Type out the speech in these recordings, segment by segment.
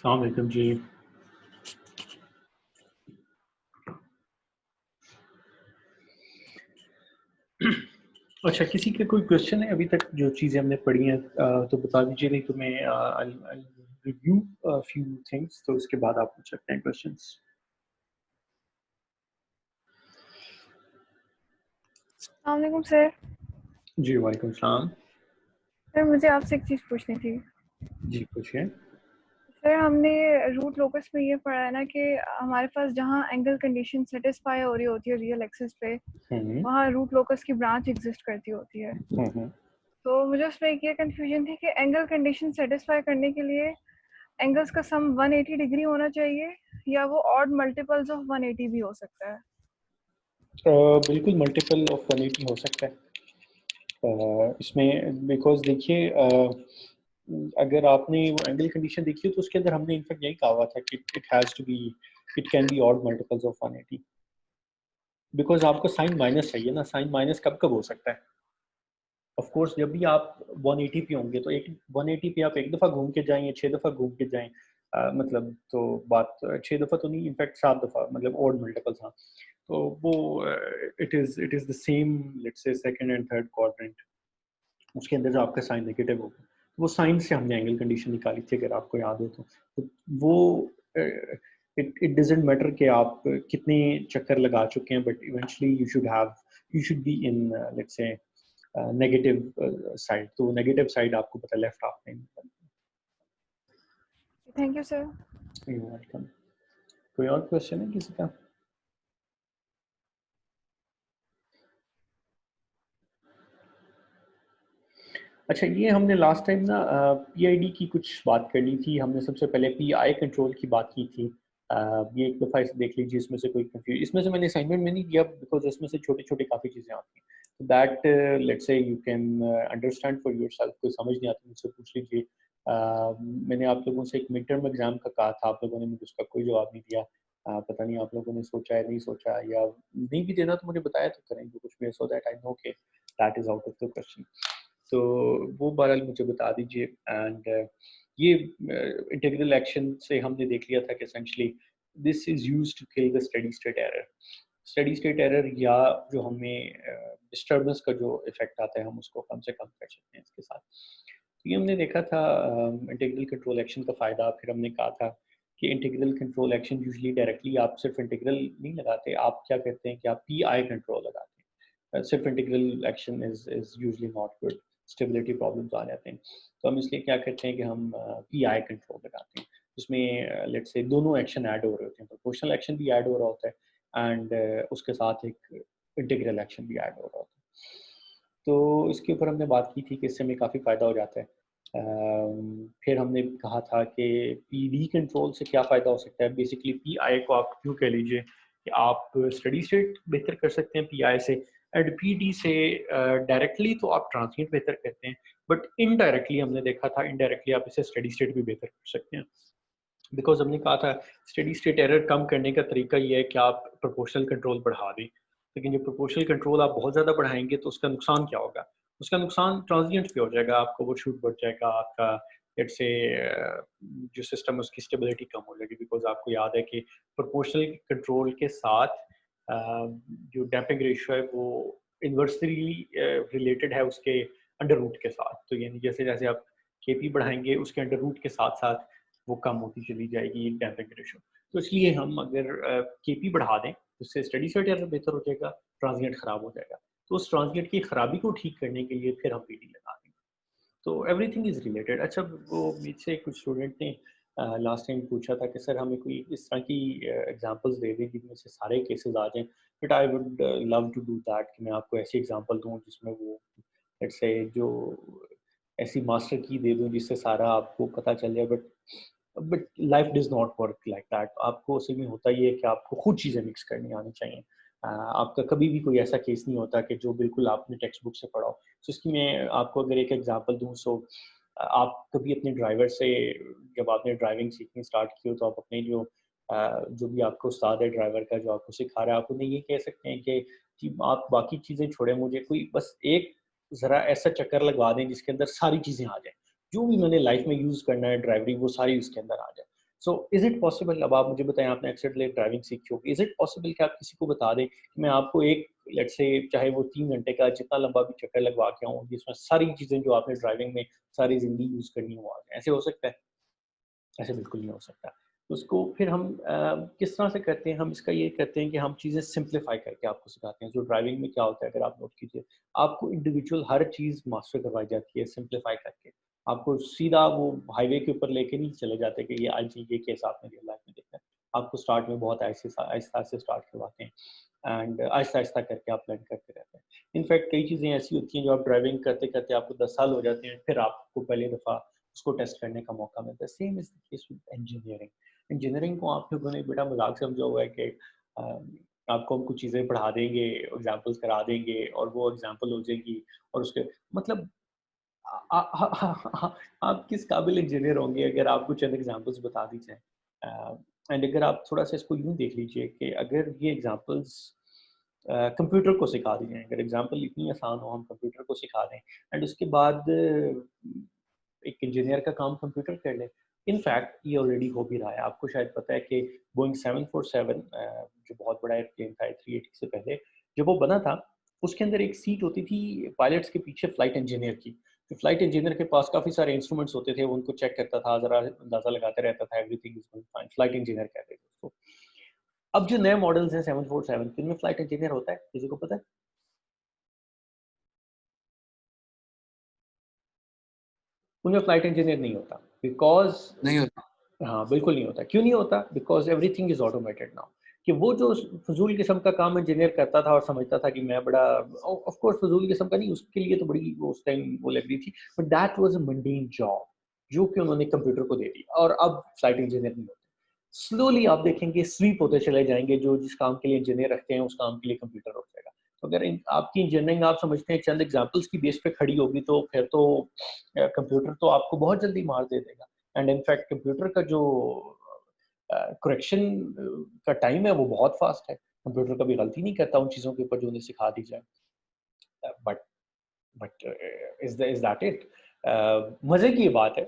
अस्सलाम वालेकुम जी। अच्छा, किसी का कोई क्वेश्चन है अभी तक जो चीज़ें हमने पढ़ी हैं तो बता दीजिए, नहीं तो मैं I'll रिव्यू फ्यू थिंग्स, तो उसके बाद आप पूछ सकते हैं क्वेश्चंस। अस्सलाम वालेकुम सर। जी वालेकुम सलाम। सर मुझे आपसे एक चीज़ पूछनी थी। जी पूछिए। सर हमने रूट लोकस में ये पढ़ा है ना कि हमारे पास जहाँ एंगल कंडीशन सेटिस्फाई हो रही होती है रियल एक्सिस पे, हम्म वहाँ रूट लोकस की ब्रांच एग्जिस्ट करती होती है। हम्म। तो मुझे उसमें एक ये कंफ्यूजन थी कि एंगल कंडीशन सेटिस्फाई करने के लिए एंगल्स का सम 180 डिग्री होना चाहिए या वो ऑड मल्टीपल्स ऑफ 180 भी हो सकता है। बिल्कुल मल्टीपल ऑफ 180 हो सकता है इसमें, बिकॉज देखिए अगर आपने वो एंगल कंडीशन देखी हो तो उसके अंदर हमने इनफैक्ट यही कहा हुआ था कि it has to be, it can be odd multiples of 180, because आपको साइन माइनस चाहिए ना। साइन माइनस कब कब हो सकता है? ऑफ कोर्स जब भी आप 180 पे होंगे तो एक 180 पे आप एक दफ़ा घूम के जाएं या 6 दफ़ा घूम के जाएं, मतलब तो बात 6 दफ़ा तो नहीं, इनफैक्ट 7 दफ़ा, मतलब ऑड मल्टीपल्स। हाँ, तो वो it is the same, let's say second and third quadrant, उसके अंदर जो आपका साइन नेगेटिव होगा, तो वो साइन से हमने एंगल कंडीशन निकाली थी, अगर आपको याद हो तो वो इट इट डजंट मैटर कि आप कितने चक्कर लगा चुके हैं, but eventually you should be in, let's say negative side, तो नेगेटिव साइड आपको पता लेफ्ट हाफ में। Thank you sir. वेलकम। कोई और क्वेश्चन है किसी का? अच्छा, ये हमने लास्ट टाइम ना पीआईडी की कुछ बात कर ली थी। हमने सबसे पहले पीआई कंट्रोल की बात की थी। ये एक दफ़ा इसे देख लीजिए, इसमें से कोई कंफ्यूज, इसमें से मैंने असाइनमेंट में नहीं दिया बिकॉज इसमें से छोटी छोटी काफ़ी चीज़ें आती हैं, तो दैट लेट्स से you can understand for yourself. कोई समझ नहीं आती मुझसे पूछ लीजिए। मैंने आप लोगों से एक मिड टर्म एग्जाम का कहा था, आप लोगों ने मुझे उसका कोई जवाब नहीं दिया। पता नहीं आप लोगों ने सोचा है नहीं सोचा, या नहीं भी देना तो मुझे बताया तो करेंगे कुछ भी, सो दैट आई नो के that is out of the question. तो वो बहरहाल मुझे बता दीजिए। एंड ये इंटीग्रल एक्शन से हमने देख लिया था कि essentially this is used to kill the steady state error. Steady state error या जो हमें डिस्टर्बेंस का जो इफेक्ट आता है, हम उसको कम से कम कर सकते हैं इसके साथ। तो ये हमने देखा था इंटीग्रल कंट्रोल एक्शन का फ़ायदा। फिर हमने कहा था कि integral control action usually directly आप सिर्फ इंटीग्रल नहीं लगाते, आप क्या करते हैं कि आप पी आई कंट्रोल लगाते हैं। सिर्फ integral action is usually not good, stability problems आ जाते हैं। तो हम इसलिए क्या करते हैं कि हम पी आई कंट्रोल लगाते हैं, जिसमें लेट्स से दोनों एक्शन ऐड हो रहे होते हैं, प्रोपोर्शनल एक्शन भी ऐड हो रहा होता है एंड उसके साथ एक इंटीग्रल एक्शन भी ऐड हो रहा होता है। तो इसके ऊपर हमने बात की थी कि इससे हमें काफ़ी फ़ायदा हो जाता है। फिर हमने कहा था कि पीडी कंट्रोल से क्या फ़ायदा हो सकता है। बेसिकली पीआई को आप क्यों कह लीजिए कि आप स्टडी स्टेट बेहतर कर सकते हैं पीआई से, एंड पीडी से डायरेक्टली तो आप ट्रांसमिट बेहतर करते हैं, बट इनडायरेक्टली हमने देखा था, इनडायरेक्टली आप इसे स्टडी स्टेट भी बेहतर कर सकते हैं। बिकॉज हमने कहा था स्टडी स्टेट एरर कम करने का तरीका ये है कि आप प्रोपोर्शनल कंट्रोल बढ़ा दें, लेकिन जब प्रोपोर्शनल कंट्रोल आप बहुत ज़्यादा बढ़ाएंगे तो उसका नुकसान क्या होगा? उसका नुकसान ट्रांजिएंट पे हो जाएगा, आपका वो शूट बढ़ जाएगा, आपका लेट्स से जो सिस्टम है उसकी स्टेबिलिटी कम हो जाएगी। बिकॉज आपको याद है कि प्रोपोर्शनल कंट्रोल के साथ जो डैम्पिंग रेशियो है वो इन्वर्सली रिलेटेड है उसके अंडर रूट के साथ। तो यानी जैसे जैसे आप केपी बढ़ाएंगे उसके अंडर रूट के साथ साथ वो कम होती चली जाएगी डैम्पिंग रेशियो। तो इसलिए हम अगर केपी बढ़ा दें तो उससे स्टडी स्टेट एरर बेहतर हो जाएगा, ट्रांजिएंट खराब हो जाएगा। तो उस ट्रांजिएंट की खराबी को ठीक करने के लिए फिर हम पीडी लगा देंगे। तो एवरीथिंग इज रिलेटेड। अच्छा, वो मुझसे कुछ स्टूडेंट ने लास्ट टाइम पूछा था कि सर हमें कोई इस तरह की एग्जांपल्स दे दें जिनमें से सारे केसेस आ जाएं, but I would love to do that, कि मैं आपको ऐसी एग्जांपल दूं जिसमें वो लेट्स से जो ऐसी मास्टर की दे दूं जिससे सारा आपको पता चल जाए। But life does not work like that. आपको असल में होता ये है कि आपको खुद चीज़ें मिक्स करनी आनी चाहिए। आपका कभी भी कोई ऐसा केस नहीं होता कि जो बिल्कुल आपने टेक्स्ट बुक से पढ़ा हो। तो इसकी मैं आपको अगर एक एग्जांपल दूं, सो आप कभी अपने ड्राइवर से, जब आपने ड्राइविंग सीखनी स्टार्ट की हो, तो आप अपने जो भी आपको उस्ताद है ड्राइवर का जो आपको सिखा रहा है, आप उन्हें ये कह सकते हैं कि आप बाकी चीज़ें छोड़ें, मुझे कोई बस एक ज़रा ऐसा चक्कर लगवा दें जिसके अंदर सारी चीज़ें आ जाएँ। जो भी मैंने लाइफ में यूज़ करना है ड्राइवरी, वो सारी उसके अंदर आ जाए। सो इज़ इट पॉसिबल, अब आप मुझे बताएं, आपने एक्सीडेंटली ड्राइविंग सीखी होगी, इज़ इट पॉसिबल कि आप किसी को बता दें कि मैं आपको एक, लेट्स से चाहे वो 3 घंटे का जितना लंबा भी चक्कर लगवा के आऊँ, जिसमें सारी चीज़ें जो आपने ड्राइविंग में सारी ज़िंदगी यूज़ करनी हो आ जाए, ऐसे हो सकता है? ऐसे बिल्कुल नहीं हो सकता। तो उसको फिर हम किस तरह से करते हैं, हम इसका ये करते हैं कि हम चीज़ें सिम्प्लीफ़ाई करके आपको सिखाते हैं। जो ड्राइविंग में क्या होता है, अगर आप नोट कीजिए, आपको इंडिविजुअल हर चीज़ मास्टर करवाई जाती है सिम्प्लीफ़ाई करके। आपको सीधा वो हाईवे के ऊपर लेके नहीं चले जाते कि ये आज ये केस आपने रियल लाइफ़ में देखा है। आपको स्टार्ट में बहुत आहिस्ता से स्टार्ट करवाते हैं एंड आहिस्ता-आहिस्ता करके आप लर्न करते रहते हैं। इनफैक्ट कई चीज़ें ऐसी होती हैं जो आप ड्राइविंग करते-करते आपको 10 साल हो जाते हैं, फिर आपको पहली दफ़ा उसको टेस्ट करने का मौका मिलता है। Same is the case with engineering. Engineering को आप लोगों ने बेटा मज़ाक समझा हुआ है कि अ, आपको हम कुछ चीज़ें पढ़ा देंगे, एग्ज़ाम्पल्स करा देंगे और वो एग्ज़ाम्पल हो जाएगी और उसके मतलब आप किस काबिल इंजीनियर होंगे अगर आपको चंद एग्ज़ाम्पल्स बता दी जाएँ। एंड अगर आप थोड़ा-सा इसको यूँ देख लीजिए कि अगर ये एग्ज़ाम्पल्स कंप्यूटर को सिखा दी जाएँ, अगर एग्ज़ाम्पल इतनी आसान हो, हम कंप्यूटर को सिखा दें एंड उसके बाद एक इंजीनियर का काम कंप्यूटर कर ले। इनफैक्ट ये ऑलरेडी हो भी रहा है। आपको शायद पता है कि बोइंग 747 जो बहुत बड़ा एयरप्लेन था 380 से पहले, जब वो बना था, उसके अंदर एक सीट होती थी पायलट्स के पीछे फ्लाइट इंजीनियर की। तो फ्लाइट इंजीनियर के पास काफ़ी सारे इंस्ट्रूमेंट्स होते थे, वो उनको चेक करता था, ज़रा अंदाज़ा लगाते रहता था, everything is going fine, flight engineer कहते थे उसको। अब जो नए मॉडल्स हैं 747 के, इनमें फ्लाइट इंजीनियर होता है? किसी को पता है? उनमें फ्लाइट इंजीनियर नहीं होता बिकॉज़ नहीं होता। हाँ, बिल्कुल नहीं होता। क्यों नहीं होता? Because everything is automated now. कि वो जो फ़िज़ूल किस्म का काम इंजीनियर करता था और समझता था कि मैं बड़ा ऑफ़ कोर्स फ़िज़ूल किस्म का नहीं, उसके लिए तो बड़ी वो उस टाइम वो लग रही थी, but that was a mundane job, जो कि उन्होंने कंप्यूटर को दे दी और अब फ्लाइट इंजीनियर नहीं होते। स्लोली आप देखेंगे स्वीप होते चले जाएँगे, जो जिस काम के लिए इंजीनियर रखते हैं, उस काम के लिए कंप्यूटर हो जाएगा। तो अगर इन आपकी इंजीनियरिंग आप समझते हैं चंद एग्ज़ाम्पल्स की बेस पे खड़ी होगी, तो फिर तो कंप्यूटर तो आपको बहुत जल्दी मार दे देगा। एंड इनफैक्ट कंप्यूटर का जो करेक्शन का टाइम है वो बहुत फास्ट है। कंप्यूटर कभी गलती नहीं करता उन चीज़ों के ऊपर जो उन्हें सिखा दी जाए। But is that it? मज़े की ये बात है,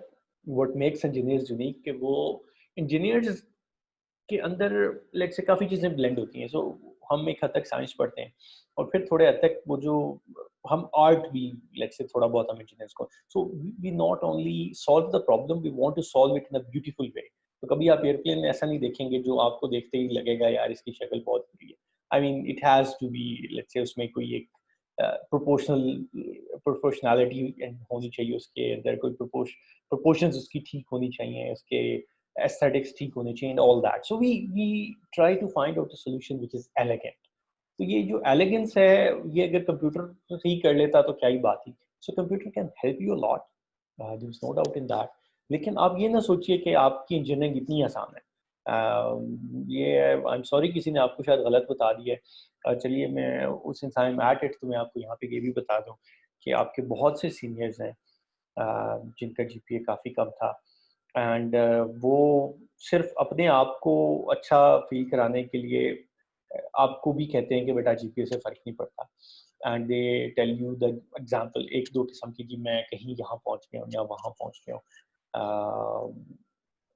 व्हाट मेक्स इंजीनियर्स यूनिक कि वो इंजीनियर्स के अंदर लेट्स से काफ़ी चीज़ें ब्लेंड होती हैं। सो हम एक हद तक साइंस पढ़ते हैं और फिर थोड़े हद तक वो जो हम आर्ट भी लेट्स से थोड़ा बहुत हम इंजीनियर्स को, so we not only solve the problem, we want to solve it in a beautiful way. तो कभी आप एयरप्लेन में ऐसा नहीं देखेंगे जो आपको देखते ही लगेगा यार इसकी शक्ल बहुत बुरी है। I mean it has to be let's say उसमें कोई एक प्रोपोर्शनैलिटी होनी चाहिए, उसके अंदर कोई प्रोपोर्शंस उसकी ठीक होनी चाहिए, उसके aesthetics ठीक होने चाहिए and all that. So we try to find out a solution which is elegant. तो ये जो एलिगेंस है, ये अगर कंप्यूटर सही कर लेता तो क्या ही बात थी। So computer can help you a lot, there is no doubt in that. लेकिन आप ये ना सोचिए कि आपकी इंजीनियरिंग इतनी आसान है। ये आई एम सॉरी किसी ने आपको शायद गलत बता दिया है। चलिए मैं उस इंसान में एट इट तो मैं आपको यहाँ पे ये भी बता दूँ कि आपके बहुत से सीनियर्स हैं जिनका जीपीए काफ़ी कम था एंड वो सिर्फ अपने आप को अच्छा फ़ील कराने के लिए आपको भी कहते हैं कि बेटा जीपीए से फ़र्क नहीं पड़ता and they tell you the example 1-2 किस्म की कि मैं कहीं यहाँ पहुँच गया हूँ या वहाँ पहुँच गया हूँ।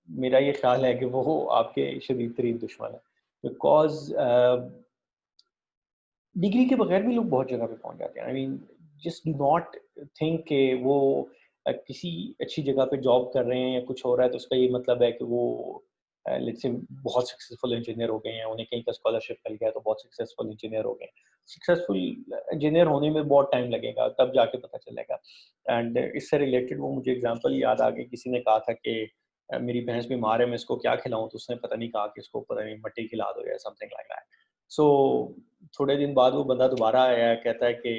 मेरा ये ख़्याल है कि वो आपके शदीद तरीन दुश्मन है बिकॉज़ डिग्री के बगैर भी लोग बहुत जगह पे पहुँच जाते हैं। I mean just do not think कि वो किसी अच्छी जगह पे जॉब कर रहे हैं या कुछ हो रहा है तो उसका ये मतलब है कि वो लेट्स से बहुत सक्सेसफुल इंजीनियर हो गए हैं, उन्हें कहीं का स्कॉलरशिप मिल गया तो बहुत सक्सेसफुल इंजीनियर हो गए। सक्सेसफुल इंजीनियर होने में बहुत टाइम लगेगा, तब जाके पता चलेगा। एंड इससे रिलेटेड वो मुझे एग्ज़ाम्पल याद आ गई, किसी ने कहा था कि मेरी भैंस बीमार है, मैं इसको क्या खिलाऊँ? तो उसने पता नहीं कहा कि इसको पता नहीं मट्टी खिला दो या समथिंग लाइक दैट। सो थोड़े दिन बाद वो बंदा दोबारा आया, कहता है कि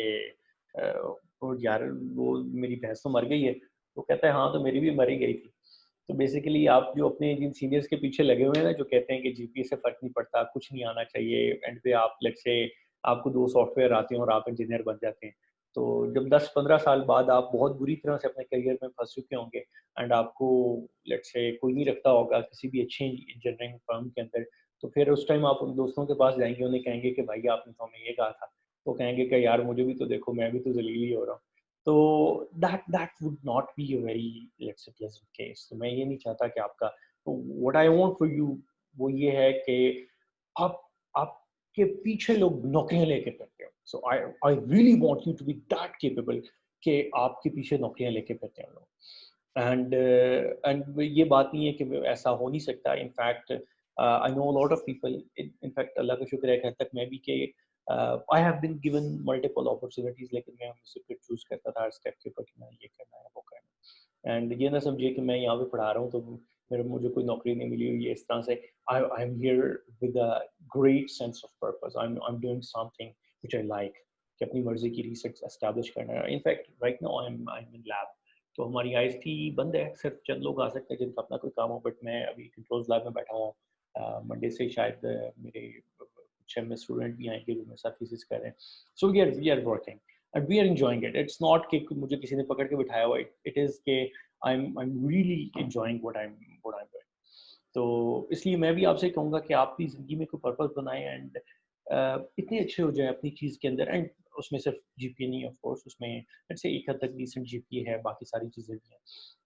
अ, "ओ यार वो मेरी भैंस तो मर गई है।" तो कहता है, "हाँ, तो मेरी भी मर ही गई थी।" तो बेसिकली आप जो अपने जिन सीनियर्स के पीछे लगे हुए हैं ना, जो कहते हैं कि जीपीए से फ़र्क नहीं पड़ता, कुछ नहीं आना चाहिए, एंड पे आप लेट्स से आपको 2 सॉफ्टवेयर आते हैं और आप इंजीनियर बन जाते हैं। तो जब 10-15 साल बाद आप बहुत बुरी तरह से अपने करियर में फँस चुके होंगे एंड आपको लेट्स से कोई नहीं रखता होगा किसी भी अच्छी इंजीनियरिंग फर्म के अंदर, तो फिर उस टाइम आप उन दोस्तों के पास जाएँगे, उन्हें कहेंगे कि भाई आपने तो हमें ये कहा था। वो कहेंगे कि यार मुझे भी तो देखो, मैं भी तो ज़लील ही हो रहा हूँ। तो that that would not be a very let's say pleasant case. तो मैं ये नहीं चाहता कि आपका what I want for you वो ये है कि आप आपके पीछे लोग नौकरियां लेके फिरते हो। So I I really want you to be that capable कि आपके पीछे नौकरियां लेके फिरते हो लोग। एंड ये बात नहीं है कि ऐसा हो नहीं सकता। In fact I know lot of people, in fact अल्लाह का शुक्र है कि हद तक मैं भी कि I have been given multiple opportunities, लेकिन मैं उनसे फिर चूज करता था हर स्टेप के ऊपर कि मैं ये करना है वो करना है। एंड ये ना समझिए कि मैं यहाँ पे पढ़ा रहा हूँ तो मेरे मुझे कोई नौकरी नहीं मिली हुई है इस तरह से। I am here with a great sense of purpose. I am doing something which I like, कि अपनी मर्जी की रिसर्च एस्टैब्लिश करना है। In fact right now I am in lab, तो हमारी आईएसटी बंद है, सिर्फ चंद लोग आ सकते हैं जिनका अपना कोई काम हो, बट मैं अभी कंट्रोल्स लैब में बैठा हूँ। मंडे से शायद मेरे कुछ एमएस स्टूडेंट भी आएंगे जो मेरे साथ थीसिस कर रहे हैं। So we are working and we are enjoying it. It's not कि मुझे किसी ने पकड़ के बिठाया हुआ, इट इज के I am really enjoying what I am doing. तो इसलिए मैं भी आपसे कहूँगा कि आप भी ज़िंदगी में कोई पर्पस बनाएं एंड इतने अच्छे हो जाए अपनी चीज़ के अंदर। एंड उसमें सिर्फ जीपीए नहीं, ऑफ कोर्स उसमें लेट्स से एक हद तक डिसेंट जीपीए है, बाकी सारी चीज़ें भी हैं।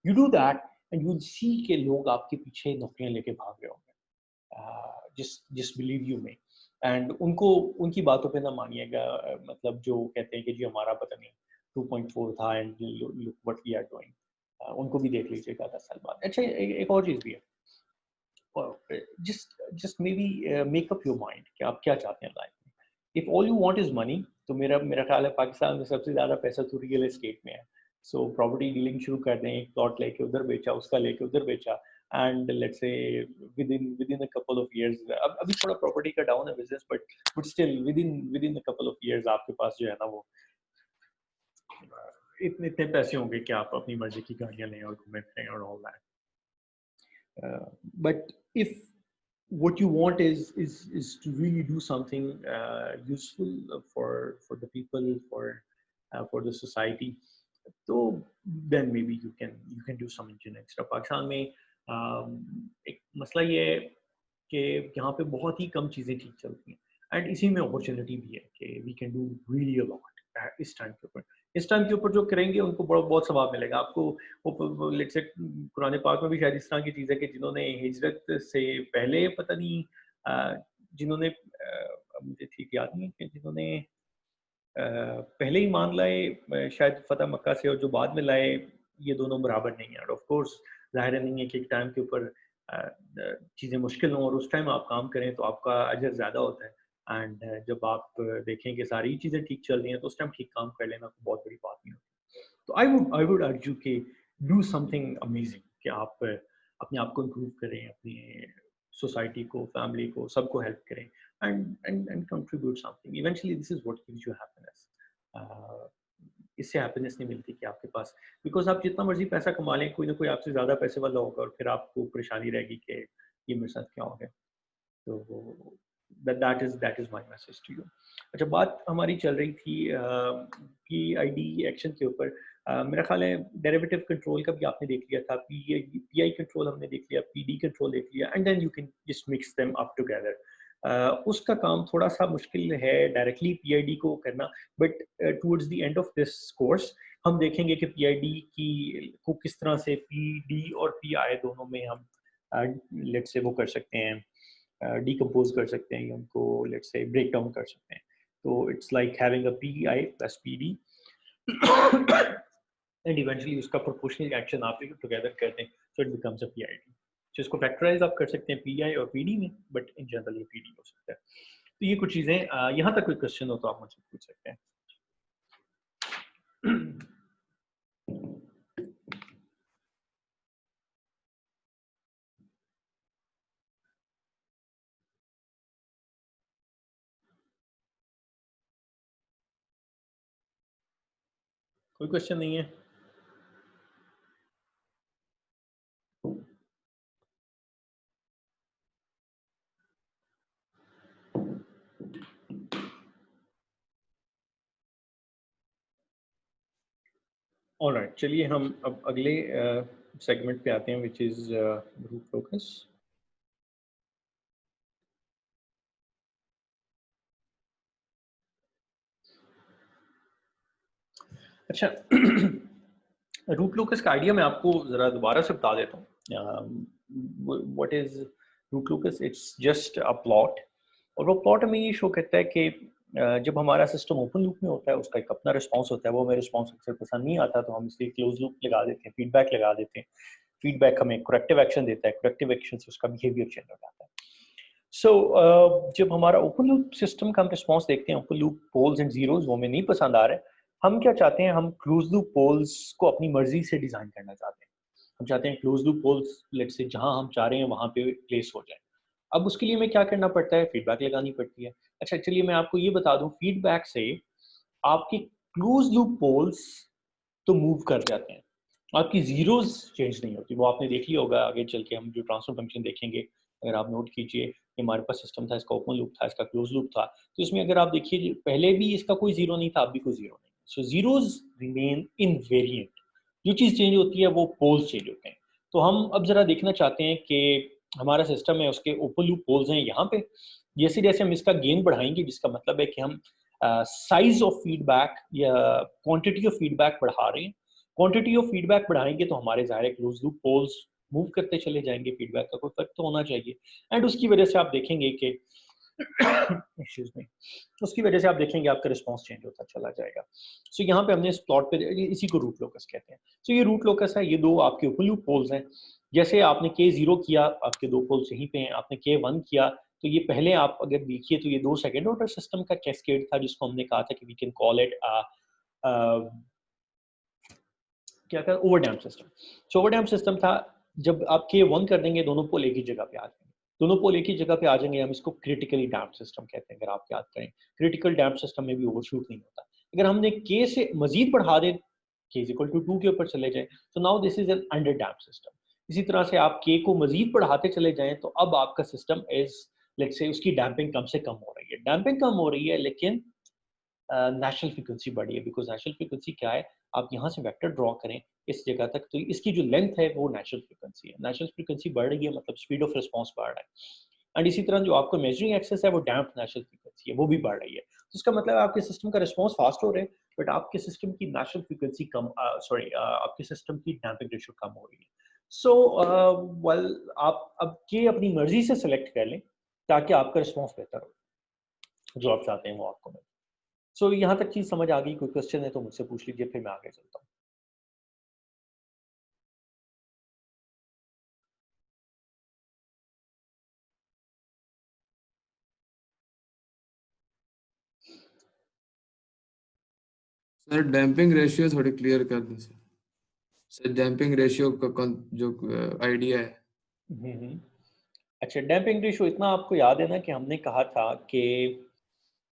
You do that and you will see के लोग आपके पीछे नौकरियां लेके भाग रहे होंगे, जिस बिलीव यू में। एंड उनको उनकी बातों पे ना मानिएगा, मतलब जो कहते हैं कि जी हमारा पता नहीं 2.4 था and look what we are doing, उनको भी देख लीजिएगा 10 साल बाद। अच्छा एक और चीज़ भी है, just maybe make up your mind कि आप क्या चाहते हैं लाइफ में। If all you want is money, तो मेरा ख्याल है पाकिस्तान में सबसे ज़्यादा पैसा तो रियल एस्टेट में है। सो प्रॉपर्टी डीलिंग शुरू कर दें, एक प्लॉट लेके उधर बेचा, उसका लेके उधर बेचा, and let's say with in a couple of years, अब अभी थोड़ा प्रॉपर्टी का डाउन है business, but still with in a couple of years आपके पास जो है ना वो इतने इतने पैसे होंगे कि आप अपनी मर्जी की गाड़ियां लें और घूमें फिरें और all that. But if what you want is to really do something useful for the people, for the society, so then maybe you can do some engineering stuff. Pakistan में एक मसला ये है कि यहाँ पे बहुत ही कम चीज़ें ठीक चलती हैं, एंड इसी में अपॉर्चुनिटी भी है कि we can do really a lot इस टाइम के ऊपर। इस टाइम के ऊपर जो करेंगे उनको बहुत सवाब मिलेगा आपको। वो लेट्स से कुरान पाक में भी शायद इस तरह की चीज़ है कि जिन्होंने हिजरत से पहले पता नहीं जिन्होंने मुझे ठीक याद नहीं कि जिन्होंने पहले ही मान लाए शायद फतह मक्का से, और जो बाद में लाए, ये दोनों बराबर नहीं है। ऑफ कोर्स ज़ाहिर नहीं है कि एक टाइम के ऊपर चीज़ें मुश्किल हों और उस टाइम आप काम करें तो आपका अजर ज़्यादा होता है। एंड जब आप देखें कि सारी चीज़ें ठीक चल रही हैं तो उस टाइम ठीक काम कर लेना बहुत बड़ी बात नहीं होती। तो आई वुड अर्ज यू कि डू समथिंग अमेजिंग, कि आप अपने आप को इम्प्रूव करें, अपनी सोसाइटी को, फैमिली को, सबको हेल्प करें, and contribute something. Eventually this is what gives you happiness. इससे हैप्पीनेस नहीं मिलती कि आपके पास, बिकॉज आप जितना मर्जी पैसा कमा लें, कोई ना कोई आपसे ज़्यादा पैसे वाला होगा और फिर आपको परेशानी रहेगी कि ये मेरे साथ क्या हो गया। तो that is my message to you. अच्छा, बात हमारी चल रही थी पीआईडी एक्शन के ऊपर। मेरा ख्याल है डेरिवेटिव कंट्रोल का भी आपने देख लिया था, पीआई कंट्रोल हमने देख लिया, पीडी कंट्रोल देख लिया, and then you can just mix them up together. उसका काम थोड़ा सा मुश्किल है डायरेक्टली पीआईडी को करना, but towards the end of this course हम देखेंगे कि पीआईडी की को किस तरह से पीडी और पीआई दोनों में हम लेट्स से वो कर सकते हैं, डिकम्पोज कर सकते हैं, उनको लेट्स से ब्रेक डाउन कर सकते हैं। तो it's like having a pi plus PD and eventually उसका प्रोपोर्शनल एक्शन आप टुगेदर कर दें, so it becomes a PID. तो इसको फैक्टराइज आप कर सकते हैं पीआई और पीडी में, बट इन जनरल ये पीडी हो सकता है। तो ये कुछ चीज़ें, यहाँ तक कोई क्वेश्चन हो तो आप मुझसे पूछ सकते हैं। कोई क्वेश्चन नहीं है? ऑलराइट, चलिए हम अब अगले सेगमेंट पे आते हैं, विच इज़ ग्रुप फोकस। अच्छा, रूट लोकस का आइडिया मैं आपको ज़रा दोबारा से बता देता हूँ। What is root locus? It's just a plot, और वो प्लॉट हमें ये शो करता है कि जब हमारा सिस्टम ओपन लूप में होता है उसका एक अपना रिस्पॉन्स होता है, वो हमें रिस्पॉन्स अक्सर पसंद नहीं आता तो हम इसलिए क्लोज लूप लगा देते हैं, फीडबैक लगा देते हैं। फीडबैक हमें करेक्टिव एक्शन देता है, करेक्टिव एक्शन से उसका बिहेवियर चेंज हो जाता है। सो जब हमारा ओपन लूप सिस्टम का हम रिस्पॉन्स देखते हैं, open loop poles and zeros वो हमें नहीं पसंद आ रहे, हम क्या चाहते हैं, हम क्लोज लूप पोल्स को अपनी मर्जी से डिजाइन करना चाहते हैं। हम चाहते हैं close loop poles let's say जहां हम चाह रहे हैं वहां पे प्लेस हो जाए। अब उसके लिए हमें क्या करना पड़ता है, फीडबैक लगानी पड़ती है। अच्छा चलिए मैं आपको ये बता दूं, फीडबैक से आपकी क्लोज लूप पोल्स तो मूव कर जाते हैं, आपकी जीरोस चेंज नहीं होती। वो आपने देख लिया होगा आगे चल के, हम जो ट्रांसफर फंक्शन देखेंगे, अगर आप नोट कीजिए, हमारे पास सिस्टम था, इसका ओपन लूप था, इसका क्लोज लूप था, तो इसमें अगर आप देखिए पहले भी इसका कोई जीरो नहीं था, अब भी कोई जीरो नहीं। सो जीरोस रिमेन इनवेरिएंट, जो चीज़ चेंज होती है वो पोल्स चेंज होते हैं। तो हम अब जरा देखना चाहते हैं कि हमारा सिस्टम है, उसके ओपन लूप पोल्स हैं यहाँ पे। जैसे जैसे हम इसका गेन बढ़ाएंगे, जिसका मतलब है कि हम साइज ऑफ फीडबैक या क्वांटिटी ऑफ फीडबैक बढ़ा रहे हैं, क्वांटिटी ऑफ फीडबैक बढ़ाएंगे तो हमारे ज़ाहिर क्लोज लूप पोल्स मूव करते चले जाएंगे, फीडबैक का कोई फर्क तो होना चाहिए। एंड उसकी वजह से आप देखेंगे कि एक्सक्यूज मी, उसकी वजह से आप देखेंगे आपका रिस्पांस चेंज होता चला जाएगा। सो यहाँ पे हमने इस प्लॉट पे, इसी को रूट लोकस कहते हैं। सो ये रूट लोकस है, ये दो आपके ओपन लूप पोल्स हैं। जैसे आपने K0 किया, आपके दो पोल्स यहीं पे हैं, आपने K1 किया, तो ये पहले आप अगर देखिए तो ये दो सेकेंड ऑर्डर सिस्टम का कैस्केड था, जिसको हमने कहा था कि वी कैन कॉल इट क्या था, ओवरडैम्प सिस्टम। सो ओवरडैम्प सिस्टम था, जब आप K1 कर देंगे दोनों पोल एक ही जगह पे आ जाएंगे, दोनों पोल एक ही जगह पे आ जाएंगे, हम इसको क्रिटिकली डैम्प सिस्टम कहते हैं। अगर आप याद करें, क्रिटिकल डैम्प सिस्टम में भी ओवरशूट नहीं होता। अगर हमने K से मजीद बढ़ा दे, K इज इक्वल टू 2 के ऊपर चले जाए, तो now this is an under damp system. इसी तरह से आप K को मजीद बढ़ाते चले जाएं तो अब आपका सिस्टम इज, लेट्स से उसकी डैम्पिंग कम से कम हो रही है, डैम्पिंग कम हो रही है, लेकिन नेचुरल फ्रीक्वेंसी बढ़ी है। बिकॉज नेचुरल फ्रीक्वेंसी क्या है, आप यहाँ से वेक्टर ड्रॉ करें इस जगह तक, तो इसकी जो लेंथ है वो नेचुरल फ्रीक्वेंसी है। नेचुरल फ्रीक्वेंसी बढ़ रही है, मतलब स्पीड ऑफ रिस्पॉन्स बढ़ रहा है। एंड इसी तरह जो आपको मेजरिंग एक्सेस है वो डैम्प नेचुरल फ्रीक्वेंसी है, वो भी बढ़ रही है। तो इसका मतलब आपके सिस्टम का रिस्पॉन्स फास्ट हो रहा है, बट आपके सिस्टम की नेचुरल फ्रीक्वेंसी कम, सॉरी आपके सिस्टम की डैम्पिंग रेशियो कम हो रही है। सो वेल, आप अब के अपनी मर्जी से सेलेक्ट कर लें ताकि आपका रिस्पॉन्स बेहतर हो, जो आप चाहते हैं वो आपको मिले। सो यहाँ तक चीज़ समझ आ गई? कोई क्वेश्चन है तो मुझसे पूछ लीजिए, फिर मैं आगे चलता हूँ। सर डैम्पिंग रेशियो थोड़ी क्लियर कर दें सर। सर डैम्पिंग रेशियो का जो आइडिया है। अच्छा, डैम्पिंग रेशियो इतना आपको याद है ना कि हमने कहा था कि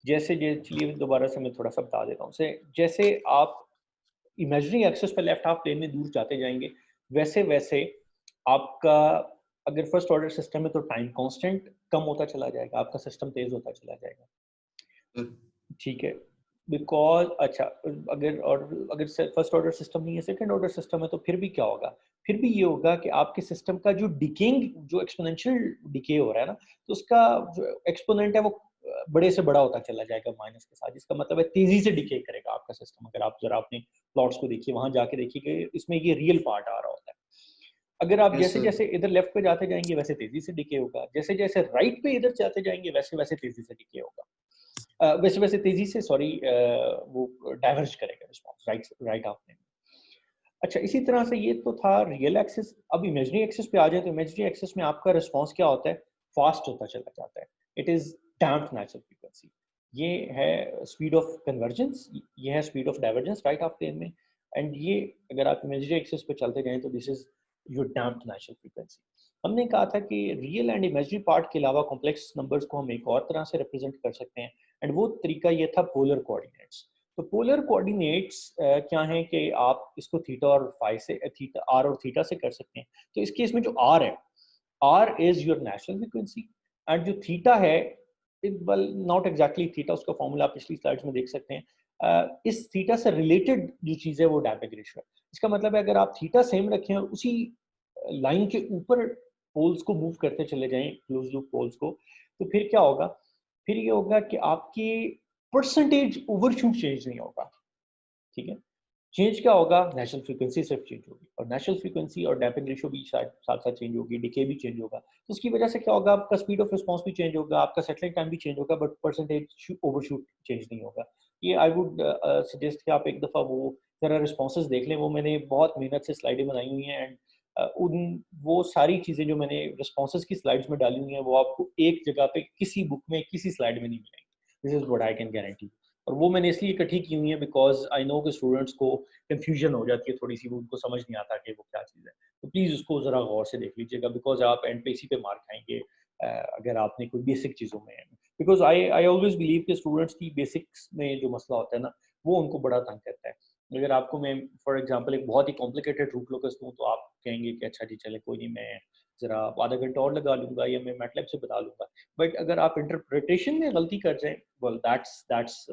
जैसे चलिए दोबारा से मैं थोड़ा सा बता देता हूँ से, जैसे आप इमेजिनरी एक्सिस पे लेफ्ट हाफ प्लेन में दूर जाते जाएंगे, वैसे वैसे आपका, अगर फर्स्ट ऑर्डर सिस्टम है तो टाइम कांस्टेंट कम होता चला जाएगा, आपका सिस्टम तेज होता चला जाएगा। सर ठीक है, बिकॉज अच्छा, अगर फर्स्ट ऑर्डर सिस्टम नहीं है, सेकंड ऑर्डर सिस्टम है, तो फिर भी क्या होगा, फिर भी ये होगा कि आपके सिस्टम का जो डिकेइंग, जो एक्सपोनेंशियल डिके हो रहा है ना, तो उसका जो एक्सपोनेंट है वो बड़े से बड़ा होता चला जाएगा माइनस के साथ, जिसका मतलब है तेजी से डिके करेगा आपका सिस्टम। अगर आप जरा अपने प्लॉट्स को देखिए, वहां जाके देखिए कि इसमें ये रियल पार्ट आ रहा होता है। अगर आप यस जैसे सर। जैसे इधर लेफ्ट पे जाते जाएंगे वैसे तेजी से डिके होगा, जैसे जैसे राइट पे इधर जाते जाएंगे वैसे वैसे तेजी से डिके होगा, वैसे वैसे तेजी से, सॉरी, वो डाइवर्ज करेगा रिस्पॉन्स राइट राइट हाफ में। अच्छा, इसी तरह से ये तो था रियल एक्सिस। अब इमेजिनरी एक्सिस पे आ जाए तो इमेजिनरी एक्सिस में आपका रिस्पॉन्स क्या होता है, फास्ट होता चला जाता है। It is damped natural frequency. ये है स्पीड ऑफ कन्वर्जेंस, ये है speed of divergence right half plane में। एंड ये अगर आप इमेजिनरी एक्सिस पे चलते जाएं तो this is your damped natural frequency. हमने कहा था कि रियल एंड इमेजिनरी पार्ट के अलावा कॉम्प्लेक्स नंबर्स को हम एक और तरह से रिप्रेजेंट कर सकते हैं, एंड वो तरीका ये था पोलर कोऑर्डिनेट्स। तो पोलर कोऑर्डिनेट्स क्या हैं कि आप इसको थीटा और फाई से, थीटा आर और थीटा से कर सकते हैं। तो इस केस में जो आर है, R is your natural frequency, and जो थीटा है, वेल नॉट एग्जैक्टली थीटा, उसका फॉर्मूला पिछली स्लाइड्स में देख सकते हैं। इस थीटा से रिलेटेड जो चीज़ है वो डैम्पिंग रेशियो है। इसका मतलब है अगर आप थीटा सेम रखें और उसी लाइन के ऊपर पोल्स को मूव करते चले जाएं, क्लोज लूप पोल्स को, तो फिर क्या होगा, फिर ये होगा कि आपकी परसेंटेज ओवरशूट चेंज नहीं होगा। ठीक है, चेंज क्या होगा, नेचुरल फ्रीक्वेंसी सिर्फ चेंज होगी, और नेचुरल फ्रीक्वेंसी और डैम्पिंग रेशियो भी साथ साथ चेंज होगी, डिके भी चेंज होगा। तो उसकी वजह से क्या होगा, आपका स्पीड ऑफ रिस्पांस भी चेंज होगा, आपका सेटलिंग टाइम भी चेंज होगा, बट परसेंटेज ओवरशूट चेंज नहीं होगा। ये आई वुड सजेस्ट कि आप एक दफ़ा वो ज़रा रिस्पॉन्सेज देख लें। वो मैंने बहुत मेहनत से स्लाइडें बनाई हुई हैं, एंड उन वो सारी चीज़ें जो मैंने रिस्पॉन्सेज की स्लाइड्स में डाली हुई हैं, वो आपको एक जगह पे किसी बुक में किसी स्लाइड में नहीं मिलेंगी। This is what I can guarantee. और वो मैंने इसलिए इकट्ठी की हुई है बिकॉज़ आई नो कि स्टूडेंट्स को कन्फ्यूजन हो जाती है थोड़ी-सी, वो उनको समझ नहीं आता कि वो क्या चीज़ है। तो प्लीज़ उसको ज़रा गौर से देख लीजिएगा, बिकॉज़ आप एंड पे इसी पे मार्क खाएँगे अगर आपने कोई बेसिक चीज़ों में। Because I I always believe कि स्टूडेंट्स की बेसिक्स में जो मसला होता है ना, वो उनको बड़ा तंग करता है। अगर आपको मैं फॉर एग्ज़ाम्पल एक बहुत ही कॉम्प्लिकेटेड रूट लोकस दूँ, तो आप कहेंगे कि अच्छा जी चलें कोई नहीं, मैं ज़रा आधा घंटा और लगा लूँगा या मैं मैटलैब से बता लूँगा। बट अगर आप इंटरप्रिटेशन में गलती कर जाएँ, वेल दैट्स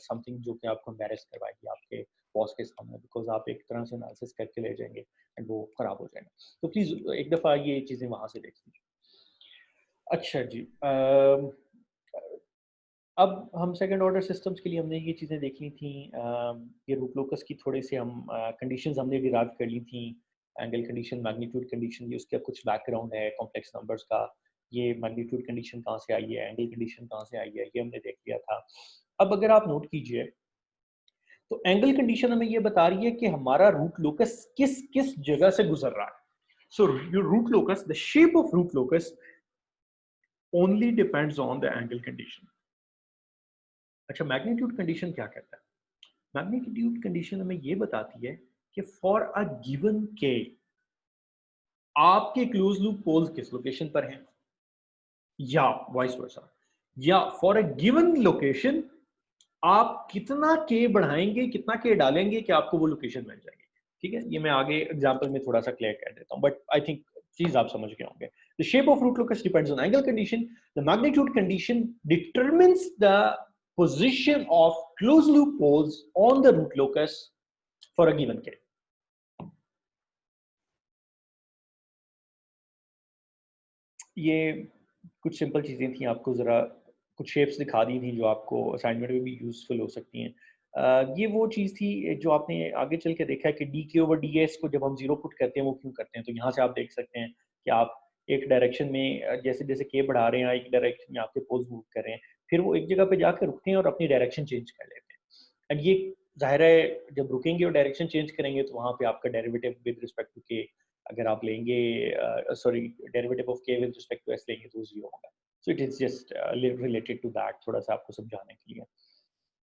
समथिंग जो कि आपको एम्बैरेस करवाएगी आपके बॉस के सामने, बिकॉज़ आप एक तरह से एनालिसिस करके ले जाएँगे एंड वो खराब हो जाएगा। तो प्लीज़ एक दफ़ा ये चीज़ें वहाँ से देख लीजिए। अच्छा जी, अब हम सेकंड ऑर्डर सिस्टम्स के लिए हमने ये चीज़ें देख ली थी। ये रूट लोकस की थोड़े से हम कंडीशंस हमने डिराइव कर ली थी। एंगल कंडीशन, मैग्नीट्यूड कंडीशन, ये उसका कुछ बैकग्राउंड है कॉम्प्लेक्स नंबर्स का। ये मैग्नीट्यूड कंडीशन कहाँ से आई है, एंगल कंडीशन कहाँ से आई है, ये हमने देख लिया था। अब अगर आप नोट कीजिए, तो एंगल कंडीशन हमें ये बता रही है कि हमारा रूट लोकस किस किस जगह से गुजर रहा है। So your root locus, the shape of root locus only depends on the angle condition. अच्छा, मैग्नीट्यूड कंडीशन क्या कहता है? मैग्नीट्यूड कंडीशन हमें ये बताती है कि फॉर अ गिवन के आपके क्लोज लूप पोल्स किस लोकेशन पर हैं, या वाइस वर्सा, या फॉर अ गिवन लोकेशन आप कितना के बढ़ाएंगे, कितना के डालेंगे कि आपको वो लोकेशन मिल जाएगी। ठीक है, ये मैं आगे एग्जांपल में थोड़ा सा क्लियर कर देता हूं, बट आई थिंक चीज आप समझ गए होंगे। The shape of root locus depends on angle condition, the magnitude condition determines the position of closed loop poles on the root locus for a given k. ये कुछ सिंपल चीज़ें थी, आपको ज़रा कुछ शेप्स दिखा दी थी जो आपको असाइनमेंट में भी यूज़फुल हो सकती हैं। ये वो चीज़ थी जो आपने आगे चल के देखा है कि डी के ओवर डी एस को जब हम ज़ीरो पुट करते हैं वो क्यों करते हैं। तो यहाँ से आप देख सकते हैं कि आप एक डायरेक्शन में जैसे जैसे के बढ़ा रहे हैं, एक डायरेक्शन में आपके पोल्स मूव कर रहे हैं, फिर वो एक जगह पे जाकर रुकते हैं और अपनी डायरेक्शन चेंज कर लेते हैं। एंड ये ज़ाहिर है जब रुकेंगे और डायरेक्शन चेंज करेंगे तो वहाँ पे आपका डेरिवेटिव विद रिस्पेक्ट टू के अगर आप लेंगे, sorry, derivative of K with respect to s लेंगे तो जीरो होगा। So it is just related to that, थोड़ा सा आपको समझाने के लिए।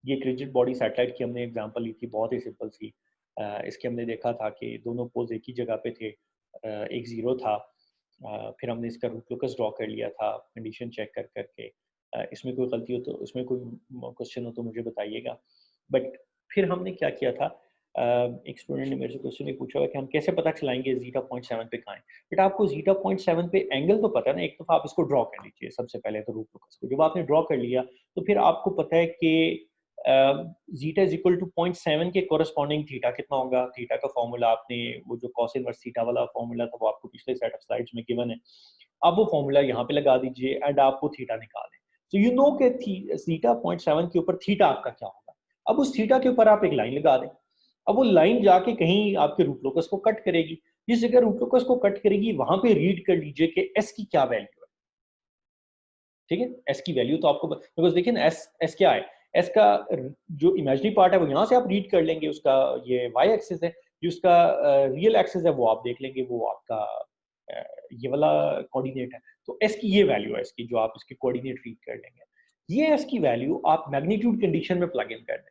ये एक रिजिड बॉडी सैटेलाइट की हमने एग्जांपल ली थी, बहुत ही सिंपल सी। इसके हमने देखा था कि दोनों पोल्स एक ही जगह पे थे, एक जीरो था। फिर हमने इसका रूट लोकस ड्रॉ कर लिया था कंडीशन चेक कर करके। इसमें कोई गलती हो तो, इसमें कोई क्वेश्चन हो तो मुझे बताइएगा। बट फिर हमने क्या किया था, एक स्टूडेंट ने मेरे से क्वेश्चन ये पूछा हुआ कि हम कैसे पता चलाएंगे जीटा 0.7 पे कहाँ है। बट आपको जीटा 0.7 पे एंगल तो पता है ना, एक दफ़ा आप इसको ड्रॉ कर लीजिए सबसे पहले तो रूट लोकस को। जब आपने ड्रॉ कर लिया तो फिर आपको पता है कि जीटा इज इक्वल टू 0.7 के कोरस्पॉन्डिंग थीटा कितना होगा। थीटा का फॉर्मूला आपने, वो जो कॉस इनवर्स थीटा वाला फॉर्मूला था वो आपको पिछले सेट ऑफ स्लाइड्स में गिवन है। आप वो फॉर्मूला यहाँ पे लगा दीजिए एंड आपको थीटा निकालें। तो यू नो के थीटा 0.7 के ऊपर थीटा आपका क्या होगा। अब उस थीटा के ऊपर आप एक लाइन लगा दें। अब वो लाइन जाके कहीं आपके रूट लोकस को कट करेगी। जिस जगह रूट लोकस को कट करेगी वहां पे रीड कर लीजिए कि एस की क्या वैल्यू है। ठीक है, एस की वैल्यू तो आपको, बिकॉज देखिए ना, एस एस क्या है, एस का जो इमेजिनरी पार्ट है वो यहाँ से आप रीड कर लेंगे, उसका ये वाई एक्सिस है। जो उसका रियल एक्सिस है वो आप देख लेंगे, वो आपका ये वाला कोऑर्डिनेट है। तो एस की ये वैल्यू है इसकी, जो आप इसके कोऑर्डिनेट रीड कर लेंगे। ये एस की वैल्यू आप मैग्नीट्यूड कंडीशन में प्लग इन कर दें।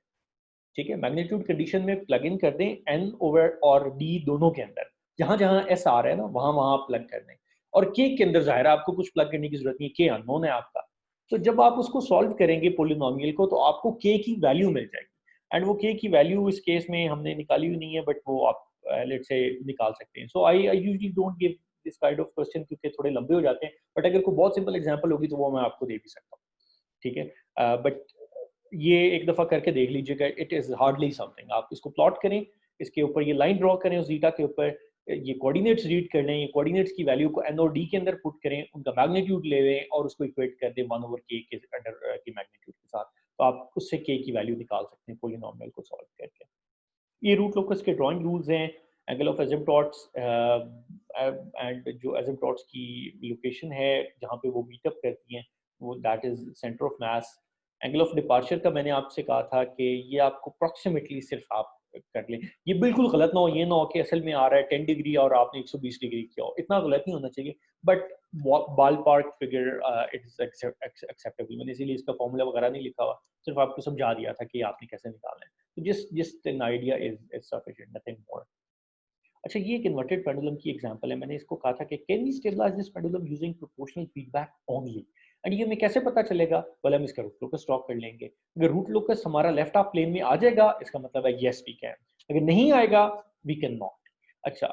ठीक है, मैग्नीट्यूड कंडीशन में प्लग इन कर दें एन ओवर और डी दोनों के अंदर, जहां जहां एस आ रहा है ना वहां वहां आप प्लग कर दें। और के अंदर जाहिर है आपको कुछ प्लग करने की जरूरत नहीं है, के अननोन है आपका। तो जब आप उसको सॉल्व करेंगे पोलिनोमियल को, तो आपको के की वैल्यू मिल जाएगी। एंड वो के की वैल्यू इस केस में हमने निकाली हुई नहीं है, बट वो आप लेट्स से निकाल सकते हैं। So I usually don't give this kind of question क्योंकि थोड़े लंबे हो जाते हैं, बट अगर कोई बहुत सिंपल एग्जांपल होगी तो वो मैं आपको दे भी सकता हूँ। ठीक है, बट ये एक दफ़ा करके देख लीजिएगा, इट इज़ हार्डली समथिंग। आप इसको प्लॉट करें, इसके ऊपर ये लाइन ड्रॉ करें, उस जीटा के ऊपर ये कोऑर्डिनेट्स रीड कर लें, ये कोऑर्डिनेट्स की वैल्यू को एन और डी के अंदर पुट करें, उनका मैग्नीट्यूड ले लें और उसको इक्वेट कर दें 1 ओवर के अंडर की मैग्नीट्यूड के साथ। तो आप उससे के की वैल्यू निकाल सकते हैं पॉलिनोमियल को सॉल्व करके। ये रूट लोकस के ड्राइंग रूल्स हैं, एंगल ऑफ एसिम्पटोट्स एंड जो एसिम्पटोट्स की लोकेशन है जहाँ पे वो मीटअप करती हैं वो that is centre of mass. Angle of departure का मैंने आपसे कहा था कि ये आपको अप्रोक्सीमेटली सिर्फ आप कर लें, ये बिल्कुल गलत ना हो, ये ना हो कि असल में आ रहा है 10 डिग्री और आपने 120 डिग्री किया हो, इतना गलत नहीं होना चाहिए, but ball park figure it is acceptable. मैंने इसीलिए इसका फॉर्मूला वगैरह नहीं लिखा हुआ, सिर्फ आपको समझा दिया था कि आपने कैसे निकालना है, तो just an idea is sufficient, nothing more. अच्छा, ये एक इन्वर्टेड पेंडुलम की एग्जांपल है, मैंने इसको कहा था कि can we stabilize this pendulum using proportional feedback only, and ये हमें कैसे पता चलेगा? वेल, हम इसका रूट लोकस ड्रॉ कर लेंगे। अगर रूट लोकस हमारा लेफ्ट हाफ प्लेन में आ जाएगा इसका मतलब है यस वी कैन, अगर नहीं आएगा वी कैन नॉट। अच्छा,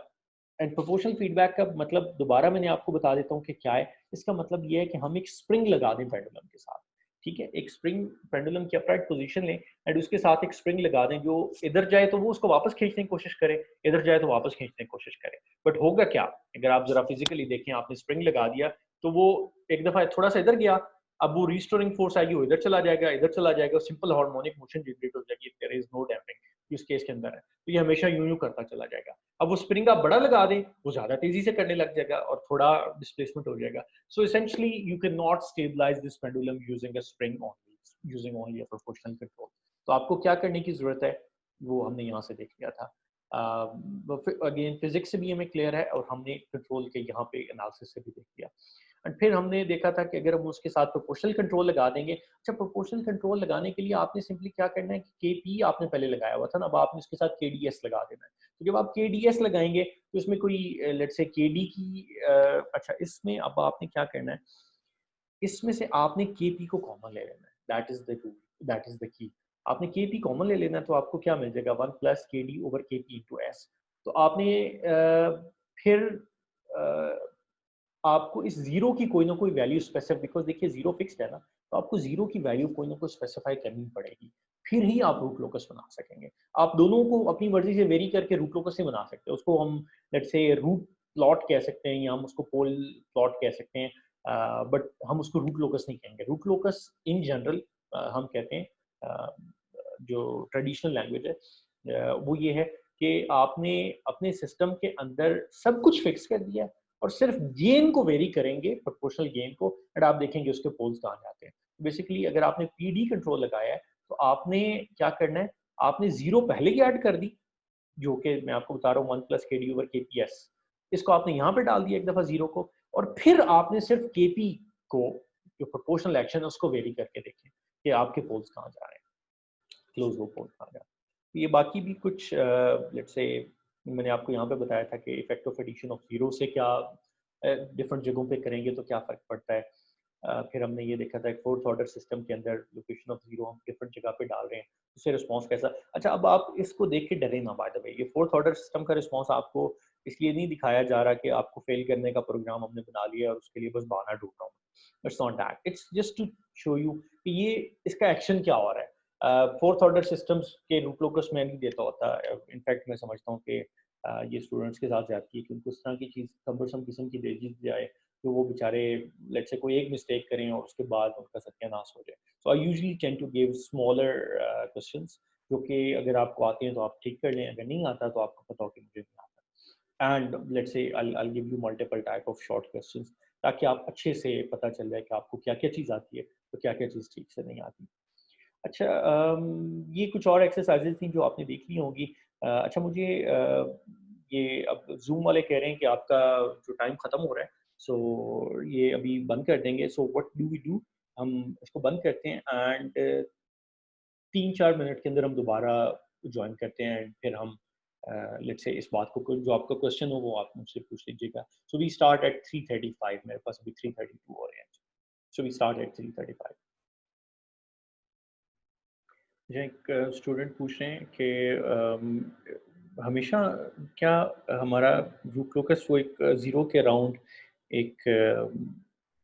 एंड प्रोपोर्शनल फीडबैक का मतलब दोबारा मैंने आपको बता देता हूँ कि क्या है। इसका मतलब ये है कि हम एक स्प्रिंग लगा दें पेंडुलम के साथ, ठीक है, एक स्प्रिंग पेंडुलम की अपराइट पोजीशन लें एंड उसके साथ एक स्प्रिंग लगा दें, जो इधर जाए तो वो उसको वापस खींचने की कोशिश करे, इधर जाए तो वापस खींचने की कोशिश करे। बट होगा क्या, अगर आप जरा फिजिकली देखें, आपने स्प्रिंग लगा दिया तो वो एक दफा थोड़ा सा इधर गया, अब वो रिस्टोरिंग फोर्स आएगी, वो इधर चला जाएगा, इधर चला जाएगा, सिंपल हार्मोनिक मोशन जनरेट हो जाएगी, देयर इज नो डैम्पिंग इस केस के अंदर है, तो ये हमेशा यूं यूं करता चला जाएगा। अब वो स्प्रिंग आप बड़ा लगा दें, वो ज्यादा तेजी से करने लग जाएगा और थोड़ा डिस्प्लेसमेंट हो जाएगा। So essentially, you cannot stabilize this pendulum using a spring only, using only a proportional control. तो आपको क्या करने की जरूरत है वो हमने यहाँ से देख लिया था। अगेन फिजिक्स से भी हमें क्लियर है और हमने कंट्रोल के यहाँ पे एनालिसिस से भी देख लिया। एंड फिर हमने देखा था कि अगर हम उसके साथ प्रोपोर्शनल कंट्रोल लगा देंगे, अच्छा प्रोपोर्शनल कंट्रोल लगाने के लिए आपने सिंपली क्या करना है कि केपी आपने पहले लगाया हुआ था ना, अब आपने उसके साथ केडीएस लगा देना है। तो जब आप केडीएस लगाएंगे तो इसमें कोई लेट्स से केडी की अच्छा इसमें अब आपने क्या करना है, इसमें से आपने केपी को कॉमन ले लेना है, that is the rule, that is the key. आपने केपी कॉमन ले लेना है तो आपको क्या मिल जाएगा 1 प्लस के डी ओवर के पी इंटू एस। तो आपने फिर अ, आपको इस जीरो की कोई ना कोई वैल्यू स्पेसिफाई, बिकॉज देखिए जीरो फिक्स्ड है ना, तो आपको जीरो की वैल्यू कोई ना कोई स्पेसिफाई करनी पड़ेगी, फिर ही आप रूट लोकस बना सकेंगे। आप दोनों को अपनी मर्जी से वेरी करके रूट लोकस नहीं बना सकते, उसको हम लेट्स से रूट प्लॉट कह सकते हैं या हम उसको पोल प्लॉट कह सकते हैं, बट हम उसको रूट लोकस नहीं कहेंगे। रूट लोकस इन जनरल हम कहते हैं जो ट्रेडिशनल लैंग्वेज है वो ये है कि आपने अपने सिस्टम के अंदर सब कुछ फिक्स कर दिया है और सिर्फ गेन को वेरी करेंगे, प्रोपोर्शनल गेन को, एंड आप देखेंगे उसके पोल्स कहाँ जाते हैं। बेसिकली अगर आपने पीडी कंट्रोल लगाया है तो आपने क्या करना है, आपने जीरो पहले ही ऐड कर दी, जो कि मैं आपको बता रहा हूँ 1 प्लस के डी ओवर के पी एस, इसको आपने यहाँ पे डाल दिया एक दफा जीरो को, और फिर आपने सिर्फ के पी को जो प्रोपोर्शनल एक्शन है उसको वेरी करके देखें कि आपके पोल्स कहाँ जा रहे हैं, क्लोज लूप पोल्स कहाँ जा रहे हैं। तो ये बाकी भी कुछ लेट्स से मैंने आपको यहाँ पे बताया था कि effect of addition of zero से क्या डिफरेंट जगहों पे करेंगे तो क्या फर्क पड़ता है। फिर हमने ये देखा था एक फोर्थ ऑर्डर सिस्टम के अंदर लोकेशन ऑफ जीरो हम डिफरेंट जगह पे डाल रहे हैं, उससे रिस्पांस कैसा। अच्छा, अब आप इसको देख के डरे ना, बाय द वे ये फोर्थ ऑर्डर सिस्टम का रिस्पांस आपको इसलिए नहीं दिखाया जा रहा कि आपको फेल करने का प्रोग्राम हमने बना लिया और उसके लिए बस बहाना ढूंढ रहा हूँ। It's not that, it's just to show you कि ये इसका एक्शन क्या हो रहा है। फोर्थ ऑर्डर सिस्टम्स के रूट लोकस में नहीं देता होता, इनफैक्ट मैं समझता हूँ कि ये स्टूडेंट्स के साथ जाती है कि उनको इस तरह की चीज़ कम्बरसम किस्म की दे दी जाए तो वो बेचारे लेट्स से कोई एक मिस्टेक करें और उसके बाद उनका सत्यानाश हो जाए। So I usually tend to give smaller questions जो कि अगर आपको आते हैं तो आप ठीक कर लें, अगर नहीं आता तो आपको पता हो कि मुझे नहीं आता। And let's say I give you multiple type of short questions ताकि आप अच्छे से पता चल जाए कि आपको क्या क्या चीज़ आती है तो क्या क्या चीज़ ठीक से नहीं आती। अच्छा, ये कुछ और एक्सरसाइजेज थी जो आपने देख ली होंगी। अच्छा, मुझे ये अब जूम वाले कह रहे हैं कि आपका जो टाइम ख़त्म हो रहा है, सो ये अभी बंद कर देंगे। So what do we do, हम इसको बंद करते हैं एंड 3-4 मिनट के अंदर हम दोबारा ज्वाइन करते हैं एंड फिर हम लेट्स से इस बात को जो आपका क्वेश्चन हो वो आप मुझसे पूछ लीजिएगा। सो वी स्टार्ट एट 3:35, मेरे पास अभी 3:32 हो रहे हैं। So we start at 3:35। मुझे एक स्टूडेंट पूछ रहे हैं कि हमेशा क्या हमारा रूट लोकस वो एक ज़ीरो के अराउंड एक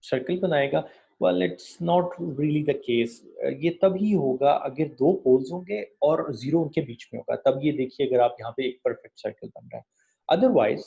सर्कल बनाएगा। Well, it's not really the case. ये तभी होगा अगर दो पोल्स होंगे और ज़ीरो उनके बीच में होगा, तब ये देखिए अगर आप यहाँ पे एक परफेक्ट सर्कल बन रहा है। अदरवाइज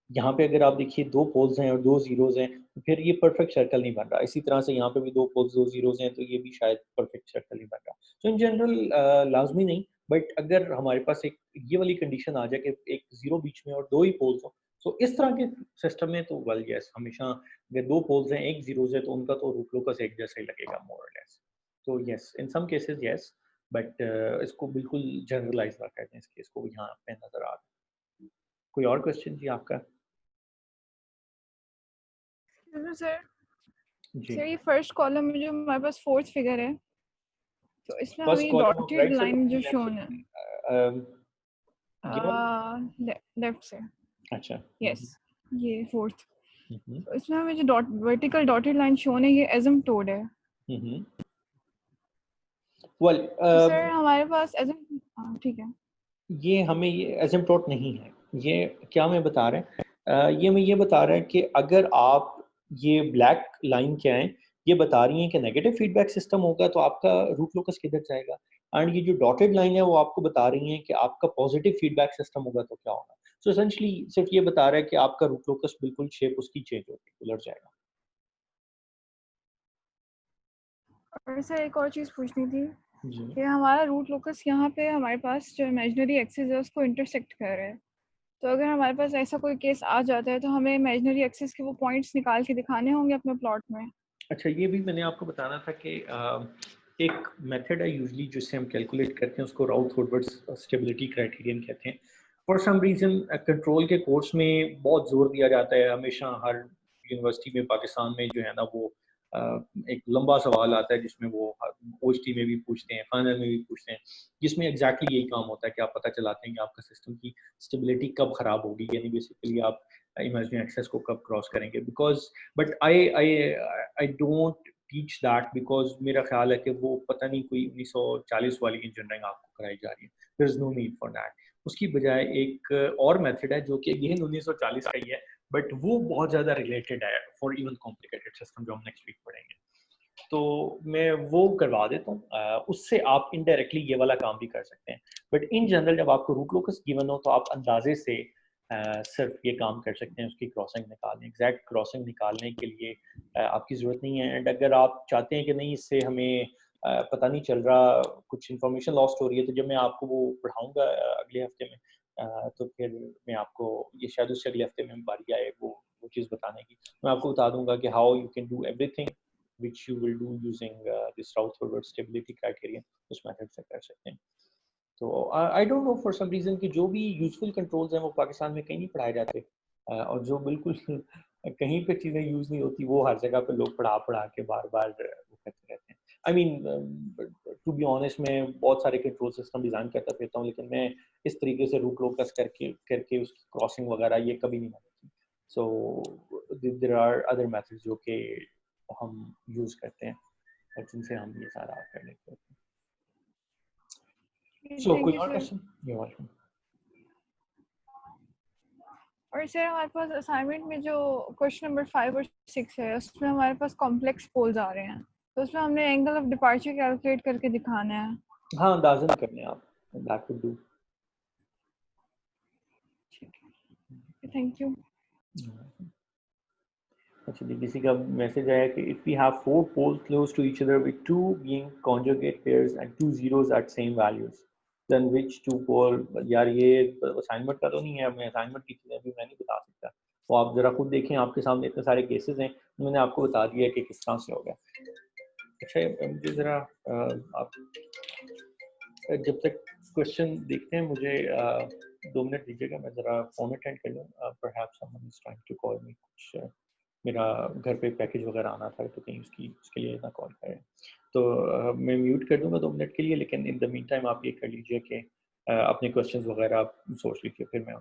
यहाँ पे अगर आप देखिए दो पोल्स हैं और दो जीरोज हैं तो फिर ये परफेक्ट सर्कल नहीं बन रहा। इसी तरह से यहाँ पे भी दो पोल्स दो जीरोज हैं तो ये भी शायद परफेक्ट सर्कल नहीं बन रहा। सो इन जनरल लाजमी नहीं, बट अगर हमारे पास एक ये वाली कंडीशन आ जाए कि एक जीरो बीच में और दो ही पोल्स हो, तो इस तरह के सिस्टम में तो वेल यस, हमेशा अगर दो पोल्स हैं एक जीरोस है तो उनका तो रूट लोकस एक जैसा ही लगेगा मोर और लेस। तो yes, in some cases yes, but इसको बिल्कुल जनरलाइज ना कर दें, इस केस को यहाँ पे नजर आ रहा है। कोई और क्वेश्चन जी आपका? सर जी, सर ये फर्स्ट कॉलम में जो हमारे पास फोर्थ फिगर है, तो इसमें फर्स्ट हमें column of dotted right side line जो लेफ्ट शोन है, साइड ये वाला? लेफ्ट से, अच्छा। यस ये फोर्थ। हम्म तो इसमें हमें जो dot vertical dotted line shown है, ये एसिम्प्टोट है। हम्म वेल तो सर हमारे पास एसिम, हाँ ठीक है। ये हमें ये एसिम्प्टोट नहीं है। ये क्या हमें बता रहे हैं? ये हमें ये बता रहा है कि अगर आप ये ब्लैक लाइन क्या है, ये बता रही हैं कि नेगेटिव फीडबैक सिस्टम होगा तो आपका रूट लोकस किधर जाएगा, एंड ये जो डॉटेड लाइन है वो आपको बता रही हैं कि आपका पॉजिटिव फीडबैक सिस्टम होगा तो क्या होगा। सो एसेंशली सिर्फ ये बता रहा है कि आपका रूट लोकस बिल्कुल शेप उसकी चेंज होगी, उलट जाएगा। और सर एक और चीज़ पूछनी थी जी। कि हमारा रूट लोकस यहाँ पे हमारे पास जो इमेजिनरी एक्सिस है उसको इंटरसेक्ट कर रहा है। तो अगर हमारे पास ऐसा कोई केस आ जाता है तो हमें इमेजिनरी एक्सिस के वो पॉइंट्स निकाल के दिखाने होंगे अपने प्लॉट में। अच्छा, ये भी मैंने आपको बताना था कि एक मेथड है यूजली जिससे हम कैलकुलेट करते हैं, उसको राउथ वुडवर्ड स्टेबिलिटी क्राइटेरियन कहते हैं। फॉर सम रीज़न कंट्रोल के कोर्स में बहुत जोर दिया जाता है, हमेशा हर यूनिवर्सिटी में पाकिस्तान में जो है ना वो अ, एक लंबा सवाल आता है जिसमें वो ओएसटी में भी पूछते हैं, फाइनल में भी पूछते हैं, जिसमें एग्जैक्टली यही काम होता है कि आप पता चलाते हैं कि आपका सिस्टम की स्टेबिलिटी कब खराब होगी, यानी बेसिकली आप इमेजिनरी एक्सेस को कब क्रॉस करेंगे। Because but I don't teach that, because मेरा ख्याल है कि वो पता नहीं कोई 1940 वाली इंजीनियरिंग आपको कराई जा रही है। There is no need for that. उसकी बजाय एक और मेथड है जो कि अगेन 1940 का ही है, बट वो बहुत ज़्यादा रिलेटेड है फॉर इवन कॉम्प्लिकेटेड सिस्टम, जो हम नेक्स्ट वीक पढ़ेंगे। तो मैं वो करवा देता हूँ, उससे आप इनडायरेक्टली ये वाला काम भी कर सकते हैं। बट इन जनरल जब आपको रूट लोकस गिवन हो तो आप अंदाजे से सिर्फ ये काम कर सकते हैं, उसकी क्रॉसिंग निकालने, एग्जैक्ट क्रॉसिंग निकालने के लिए आपकी ज़रूरत नहीं है। एंड अगर आप चाहते हैं कि नहीं इससे हमें पता नहीं चल रहा, कुछ इन्फॉर्मेशन लॉस्ट हो रही है, तो जब मैं आपको वो पढ़ाऊँगा अगले हफ्ते में, तो फिर मैं आपको ये शायद उससे अगले हफ्ते में बारी आए वो चीज़ बताने की, मैं आपको बता दूंगा कि how you can do everything which you will do using this Rutherford stability criterion, उस मेथड से कर सकते हैं। तो I don't know for some reason कि जो भी यूजफुल कंट्रोल्स हैं वो पाकिस्तान में कहीं नहीं पढ़ाए जाते, और जो बिल्कुल कहीं पे चीज़ें यूज नहीं होती वो हर जगह पे लोग पढ़ा पढ़ा के बार बार वो करते रहते हैं। I mean to be honest, मैं बहुत सारे कंट्रोल सिस्टम डिज़ाइन करता फिरता हूँ, लेकिन मैं इस तरीके से रूट लोकस करके करके उसकी क्रॉसिंग वगैरह ये कभी नहीं मैंने की। So there are other methods जो कि हम यूज करते हैं और जिनसे हम ये सारा कर लेते हैं। सो थैंक कोई यू और सर। क्वेश्चन? You welcome. और सर हमारे पास असाइनमेंट में जो क्वेश्चन नंबर 5 और 6 है उसमें हमारे पास कॉम्प्लेक्स पोल्स आ रहे हैं, तो उसमें हमने एंगल ऑफ डिपार्चर कैलकुलेट करके दिखाना है। हाँ, अंदाजन करने आप, दैट वुड डू। ठीक है, थैंक यू। अच्छा जी, किसी का मैसेज आया कि if we have four poles close to each other with two being conjugate pairs and two zeros at same values, then which two pole. यार ये असाइनमेंट का तो नहीं है, मैं असाइनमेंट की चीज़ें भी मैं नहीं बता सकता, वो आप जरा खुद देखें, आपके सामने इतने सारे केसेस हैं, मैंने आपको बता दिया कि किस तरह से होगा। अच्छा, मुझे ज़रा आप जब तक क्वेश्चन देखते हैं मुझे 2 मिनट दीजिएगा, मैं ज़रा फ़ोन अटेंड कर लूँ। Perhaps someone is trying to call me, कुछ मेरा घर पे पैकेज वगैरह आना था तो कहीं उसके लिए ना कॉल करें। तो मैं म्यूट कर दूँगा 2 मिनट के लिए, लेकिन इन द मीन टाइम आप ये कर लीजिए कि अपने क्वेश्चंस वगैरह आप सोच लीजिए, फिर मैं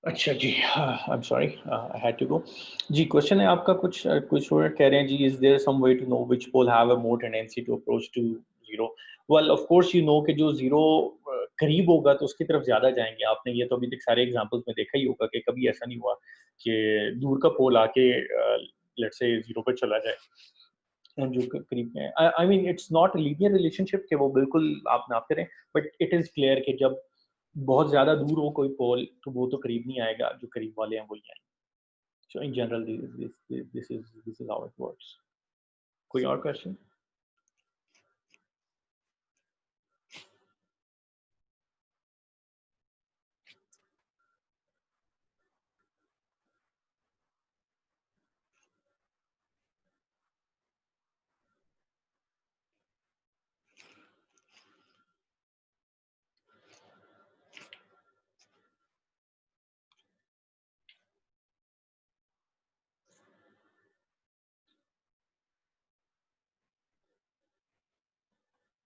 अच्छा जी, I am sorry, I had to go. जी, क्वेश्चन है आपका, कुछ स्टूडेंट कह रहे हैं जी, is there some way to know which pole have a more tendency to approach to zero? Well, of course you know कि जो ज़ीरो करीब होगा तो उसकी तरफ ज़्यादा जाएँगे। आपने ये तो अभी तक सारे एग्ज़ाम्पल्स में देखा ही होगा कि कभी ऐसा नहीं हुआ कि दूर का पोल आके लेट्स से ज़ीरो पे चला जाए। जो करीब में I mean it's not linear relationship कि वो बिल्कुल आप नापते रहें, बट इट इज़ क्लियर कि जब बहुत ज़्यादा दूर हो कोई पोल तो वो तो करीब नहीं आएगा, जो करीब वाले हैं वही आएँगे। So in general this is how it works. कोई और क्वेश्चन?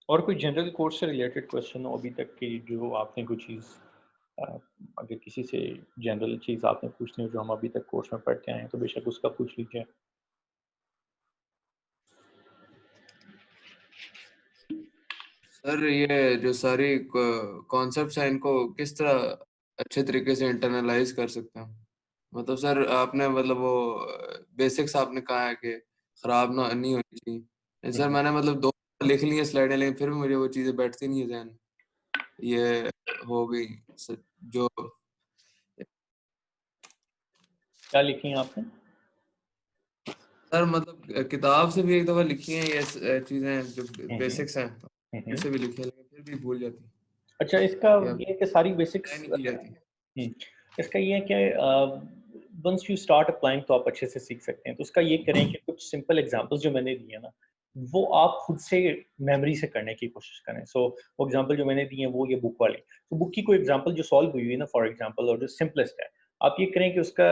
और कोई जनरल कोर्स से रिलेटेड क्वेश्चन हो अभी तक की, जो आपने कोई चीज़ अ, अगर किसी से जनरल चीज़ आपने पूछनी हो जो हम अभी तक कोर्स में पढ़ते आए हैं, तो बेशक उसका पूछ लीजिए। सर ये जो सारी कॉन्सेप्ट्स हैं इनको किस तरह अच्छे तरीके से इंटरनलाइज कर सकते हैं? मतलब सर आपने मतलब वो बेसिक्स आपने कहा है कि खराब ना नहीं होनी चाहिए। हुँ, सर हुँ। मैंने मतलब 2 लिख ली हैं स्लाइडें, लेकिन फिर भी मुझे वो चीज़ें बैठती नहीं है ज़हन में। ये हो गई जो क्या लिखी हैं आपने? सर मतलब किताब से भी एक दफ़ा लिखी हैं ये चीज़ें जो हुँ, हुँ। बेसिक्स हैं, हुँ, हुँ। ऐसे भी लिखी है, लेकिन फिर भी भूल जाती है अच्छा, इसका या ये है कि सारी अप्लाई बेसिक्स नहीं की जाती। हुँ, इसका ये है कि वंस यू स्टार्ट अप्लाइंग तो आप अच्छे से सीख सकते हैं। तो उसका ये करें कि कुछ सिंपल एग्ज़ाम्पल्स जो मैंने दिए ना, वो आप खुद से मेमोरी से करने की कोशिश करें। सो वो एग्ज़ाम्पल जो मैंने दिए हैं वो ये बुक वाली। तो बुक की कोई एग्ज़ाम्पल जो सॉल्व हुई हुई है ना फॉर एग्ज़ाम्पल, और जो सिंपलेस्ट है, आप ये करें कि उसका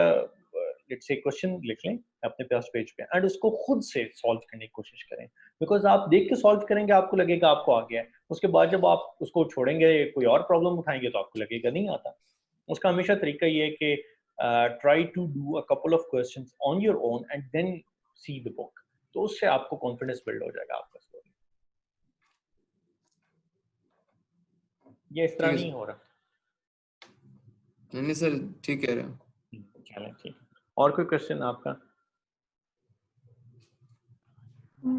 लेट्स से क्वेश्चन लिख लें अपने पास पेज पे एंड उसको खुद से सॉल्व करने की कोशिश करें। बिकॉज़ आप देख के सॉल्व करेंगे, आपको लगेगा आपको आ गया है। उसके बाद जब आप उसको छोड़ेंगे, कोई और प्रॉब्लम उठाएँगे तो आपको लगेगा नहीं आता। उसका हमेशा तरीका ये है कि try to do a couple of questions on your own and then see the book. तो उससे आपको कॉन्फिडेंस बिल्ड हो जाएगा आपका स्टोरी। ये इस तरह ठीक है नहीं सर। हो रहा। नहीं, नहीं सर, ठीक कह रहे हो। चलें ठीक है। और कोई क्वेश्चन आपका?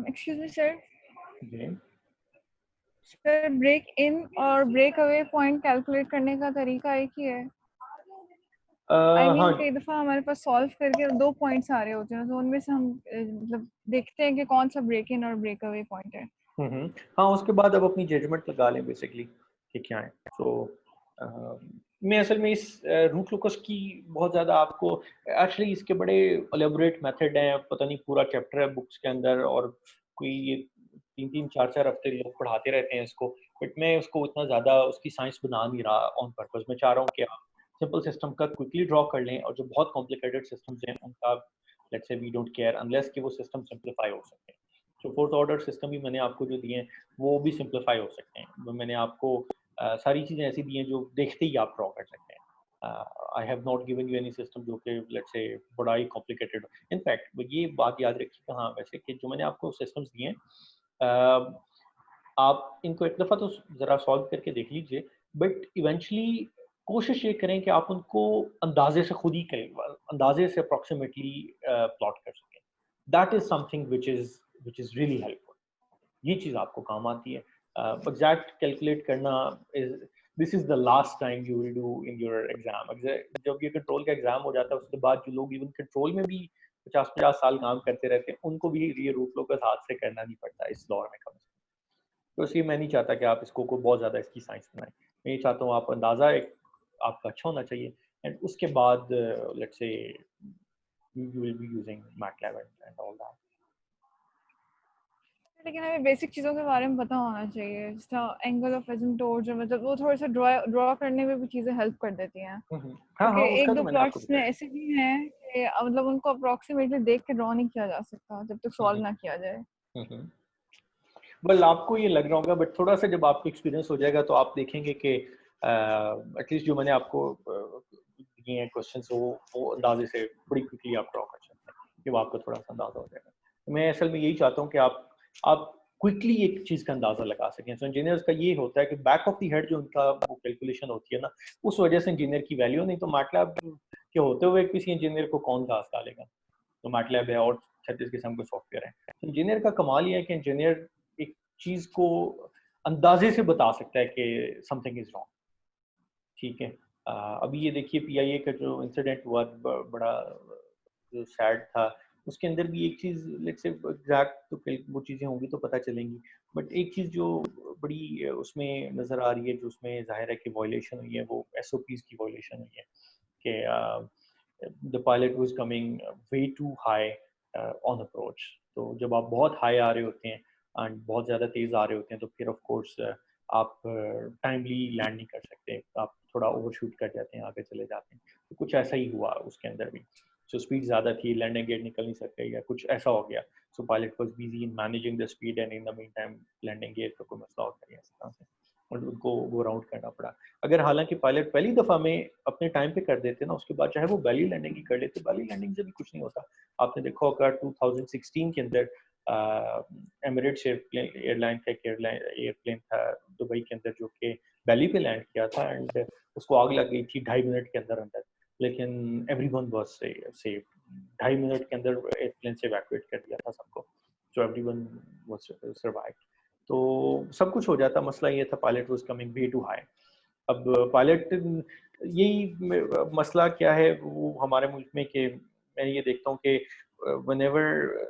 Excuse me sir. जी। सर ब्रेक इन और ब्रेक अवे पॉइंट कैलकुलेट करने का तरीका एक ही है? आई मीन हाँ। कई दफ़ा हमारे पास सॉल्व करके 2 पॉइंट्स आ रहे होते हैं, तो उनमें से हम मतलब देखते हैं कि कौन सा ब्रेक इन और ब्रेक अवे पॉइंट है। हुँ, हुँ। हाँ, उसके बाद अब अपनी जजमेंट लगा लें बेसिकली कि क्या है। तो अ, मैं असल में इस रूट लोकस की बहुत ज़्यादा आपको एक्चुअली इसके बड़े एलेबोरेट मेथड हैं, पता नहीं पूरा चैप्टर है बुक्स के अंदर, और कोई ये 3-3 4-4 हफ्ते लोग पढ़ाते रहते हैं इसको। बट मैं उसको उतना ज़्यादा उसकी साइंस बना नहीं रहा ऑन पर्पस। मैं चाह रहा हूँ कि आप सिंपल सिस्टम का क्विकली ड्रॉ कर लें, और जो बहुत कॉम्प्लिकेटेड सिस्टम्स हैं उनका let's say we don't care unless कि वो सिस्टम सिंप्लीफाई हो सके। जो फोर्थ ऑर्डर सिस्टम भी मैंने आपको जो दिए हैं वो भी सिंप्लीफाई हो सकते हैं। वो मैंने आपको सारी चीज़ें ऐसी दी हैं जो देखते ही आप ड्रॉ कर सकते हैं। I have not given you any system जो कि लेट्स से बड़ा ही कॉम्प्लिकेटेड। इनफैक्ट ये बात याद रखिएगा हाँ वैसे कि जो मैंने आपको सिस्टम्स दिए हैं, आप इनको एक दफ़ा तो ज़रा सॉल्व करके देख लीजिए, बट इवेंचुअली कोशिश ये करें कि आप उनको अंदाज़े से खुद ही करें, अंदाज़े से अप्रॉक्सिमेटली प्लॉट कर सकें। That is something which is really helpful. ये चीज़ आपको काम आती है। एग्ज़ैक्ट कैलकुलेट करना is this is the last time you will do in your exam. जब ये कंट्रोल का एग्ज़ाम हो जाता है उसके बाद जो लोग इवन कंट्रोल में भी 50-50 साल काम करते रहते हैं, उनको भी ये रूट लोकस हाथ से करना नहीं पड़ता इस दौर में कम से कम। तो इसलिए मैं नहीं चाहता कि आप इसको बहुत ज़्यादा इसकी साइंस बनाएँ। मैं ये चाहता हूँ आप अंदाज़ा एक आपका अच्छा होना चाहिए, एंड उसके बाद let's say you will be using MATLAB and all that. लेकिन हमें बेसिक चीज़ों के बारे में पता होना चाहिए, जैसे एंगल ऑफ एसिम्पटोट, जो मतलब वो थोड़ा सा ड्रॉ ड्रॉ करने में भी चीज़ें हेल्प कर देती हैं। हुँ, हुँ। हाँ, क्योंकि हाँ, उसका एक तो दो मैंने आपको प्लॉट्स में बताया। ऐसे भी हैं कि मतलब उनको अप्रोक्सीमेटली देख के ड्रॉ नहीं किया जा सकता जब तक हुँ, सॉल्व हुँ। ना किया जाए। हुँ, हुँ। वेल आपको ये लग रहा होगा, बट थोड़ा-सा जब आपको एक्सपीरियंस हो जाएगा तो आप देखेंगे कि एटलीस्ट जो मैंने आपको दिए किए हैं क्वेश्चंस, वो अंदाजे से बड़ी क्विकली आप ड्रॉ कर सकते हैं कि वो आपको थोड़ा सा अंदाजा हो जाएगा। तो मैं असल में यही चाहता हूँ कि आप क्विकली एक चीज़ का अंदाजा लगा सकें। सो इंजीनियर्स का ये होता है कि बैक ऑफ द हेड जो उनका वो कैलकुलेशन होती है ना, उस वजह से इंजीनियर की वैल्यू नहीं। तो मैटलैब के होते हुए किसी इंजीनियर को कौन घास डालेगा? तो मैटलैब है और 36 किस्म के सॉफ्टवेयर हैं। तो इंजीनियर का कमाल ये है कि इंजीनियर एक चीज़ को अंदाजे से बता सकता है कि समथिंग इज़ रॉन्ग, ठीक है। अभी ये देखिए पीआईए का जो इंसिडेंट हुआ बड़ा जो सैड था, उसके अंदर भी एक चीज़ लेट्स से एग्जैक्ट तो वो चीज़ें होंगी तो पता चलेंगी, बट एक चीज़ जो बड़ी उसमें नज़र आ रही है, जो उसमें ज़ाहिर है कि वायलेशन हुई है, वो एसओपीज़ की वायलेशन हुई है कि the pilot was coming way too high on approach. तो जब आप बहुत हाई आ रहे होते हैं एंड बहुत ज़्यादा तेज़ आ रहे होते हैं तो फिर ऑफ कोर्स आप टाइमली लैंड नहीं कर सकते, आप थोड़ा ओवरशूट कर जाते हैं, आगे चले जाते हैं। तो कुछ ऐसा ही हुआ उसके अंदर भी, जो स्पीड ज़्यादा थी, लैंडिंग गेयर निकल नहीं सकते या कुछ ऐसा हो गया। So pilot was busy in managing the speed and in the mean time landing gear का कोई मसला हो गया इस तरह से और उनको वो राउंड करना पड़ा। अगर हालांकि पायलट पहली दफ़ा में अपने टाइम पे कर देते ना, उसके बाद चाहे वो बैली लैंडिंग ही कर लेते, बैली लैंडिंग से भी कुछ नहीं होता। आपने देखा होगा 2016 के अंदर एमिरेट्स एयरलाइन का एक एयरप्लेन था दुबई के अंदर जो कि बैली पे लैंड किया था एंड उसको आग लग गई थी 2.5 मिनट के अंदर अंदर, लेकिन एवरीवन वाज सेफ। 2.5 मिनट के अंदर एयरप्लेन से इवैक्यूएट कर दिया था सबको, सो एवरीवन वाज सर्वाइव्ड। तो सब कुछ हो जाता, मसला ये था pilot was coming way too high. अब पायलट यही मसला क्या है वो हमारे मुल्क में कि मैं ये देखता हूँ कि व्हेनेवर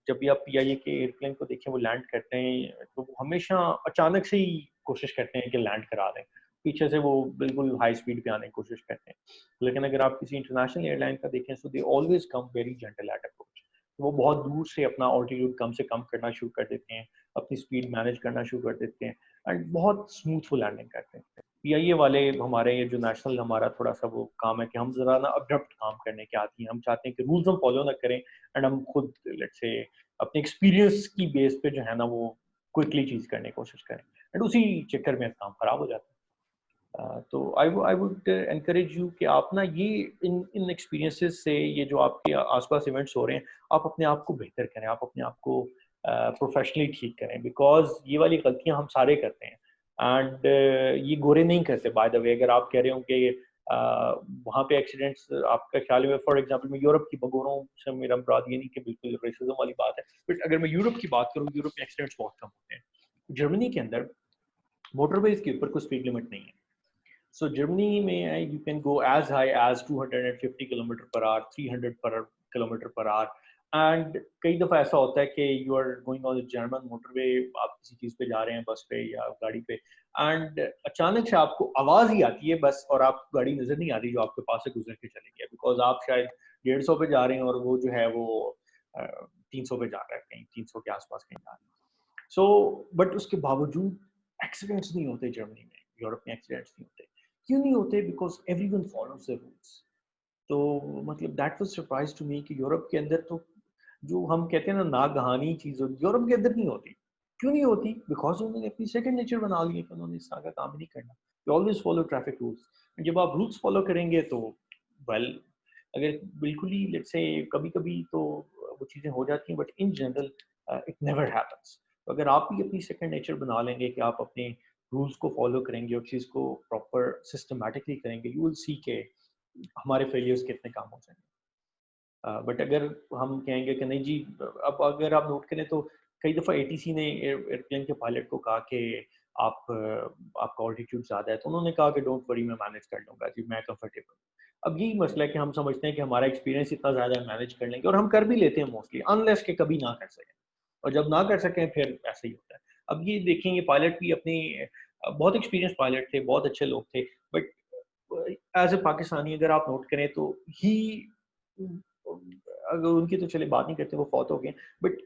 जब भी आप पीआईए के एयरप्लेन को देखें वो लैंड करते हैं तो वो हमेशा अचानक से ही कोशिश करते हैं कि लैंड करा दें, पीछे से वो बिल्कुल हाई स्पीड पे आने की कोशिश करते हैं। लेकिन अगर आप किसी इंटरनेशनल एयरलाइन का देखें so they always come very gentle at approach. वो बहुत दूर से अपना ऑल्टीट्यूड कम से कम करना शुरू कर देते हैं, अपनी स्पीड मैनेज करना शुरू कर देते हैं एंड बहुत स्मूथ वो लैंडिंग करते हैं। पीआईए वाले हमारे ये जो नेशनल हमारा थोड़ा सा वो काम है कि हम जरा ना अब्रप्ट काम करने के आती हैं, हम चाहते हैं कि रूल्स हम फॉलो ना करें एंड हम खुद लेट्स से अपने एक्सपीरियंस की बेस पे जो है ना वो क्विकली चीज करने की कोशिश करें एंड उसी चक्कर में काम खराब हो जाता है। तो आई वुड एनकरेज यू कि आप ना ये इन इन एक्सपीरियंसेस से ये जो आपके आसपास इवेंट्स हो रहे हैं, आप अपने आप को बेहतर करें, आप अपने आप को प्रोफेशनली ठीक करें, बिकॉज ये वाली गलतियां हम सारे करते हैं एंड ये गोरे नहीं करते बाय द वे। अगर आप कह रहे हो कि वहाँ पे एक्सीडेंट्स आपका ख्याल में, फॉर एग्जांपल मैं यूरोप की गोरों से मेरा मुराद ये नहीं कि बिल्कुल रेसिज्म वाली बात है, बट अगर मैं यूरोप की बात करूँ, यूरोप में एक्सीडेंट्स बहुत कम होते हैं। जर्मनी के अंदर मोटरवेज के ऊपर कोई स्पीड लिमिट नहीं है। So Germany में you can go as high as 250 kilometre per hour, 300 पर किलोमीटर पर आवर एंड कई दफ़ा ऐसा होता है कि you are going on German motorway, आप किसी चीज़ पे जा रहे हैं, बस पे या गाड़ी पे, एंड अचानक से आपको आवाज़ ही आती है बस और आप गाड़ी नज़र नहीं आ रही जो आपके पास से गुजर के चली गई, बिकॉज आप शायद 150 पे जा रहे हैं और वो जो है वो 300 पे जा रहा है, कहीं 300 के आसपास कहीं जा रहा है। सो बट उसके बावजूद एक्सीडेंट्स नहीं होते जर्मनी में, यूरोप में एक्सीडेंट्स नहीं होते। क्यों नहीं होते? Because everyone follows the rules. तो मतलब that was surprise to me कि यूरोप के अंदर तो जो हम कहते हैं ना नागहानी चीज होती, यूरोप के अंदर नहीं होती। क्यों नहीं होती? बिकॉज उन्होंने अपनी सेकंड नेचर बना ली है कि उन्होंने इस तरह का काम ही नहीं करना, they always follow traffic rules. जब आप रूल्स फॉलो करेंगे तो वेल अगर बिल्कुल ही लेट्स से कभी कभी तो वो चीजें हो जाती हैं, but in general it never happens. तो अगर आप भी अपनी सेकंड नेचर बना लेंगे कि आप अपने रूल्स को फॉलो करेंगे और चीज़ को प्रॉपर सिस्टमैटिकली करेंगे, यू विल सी के हमारे फेलियर्स कितने काम हो जाएंगे। बट अगर हम कहेंगे कि नहीं जी, अब अगर आप नोट करें तो कई दफ़ा एटीसी ने एयरप्लेन के पायलट को कहा कि आप आपका ऑल्टीट्यूड ज़्यादा है, तो उन्होंने कहा कि डोंट वरी मैं मैनेज कर लूँगा जी, मैं कंफर्टेबल। अब यही मसला है कि हम समझते हैं कि हमारा एक्सपीरियंस इतना ज़्यादा है, मैनेज कर लेंगे, और हम कर भी लेते हैं मोस्टली, अनलेस के कभी ना कर सकें, और जब ना कर सकें फिर ऐसा ही होता है। अब ये देखेंगे पायलट भी अपनी बहुत एक्सपीरियंस पायलट थे, बहुत अच्छे लोग थे, बट एज ए पाकिस्तानी अगर आप नोट करें तो ही अगर उनकी तो चले बात नहीं करते, वो फौत हो गए, बट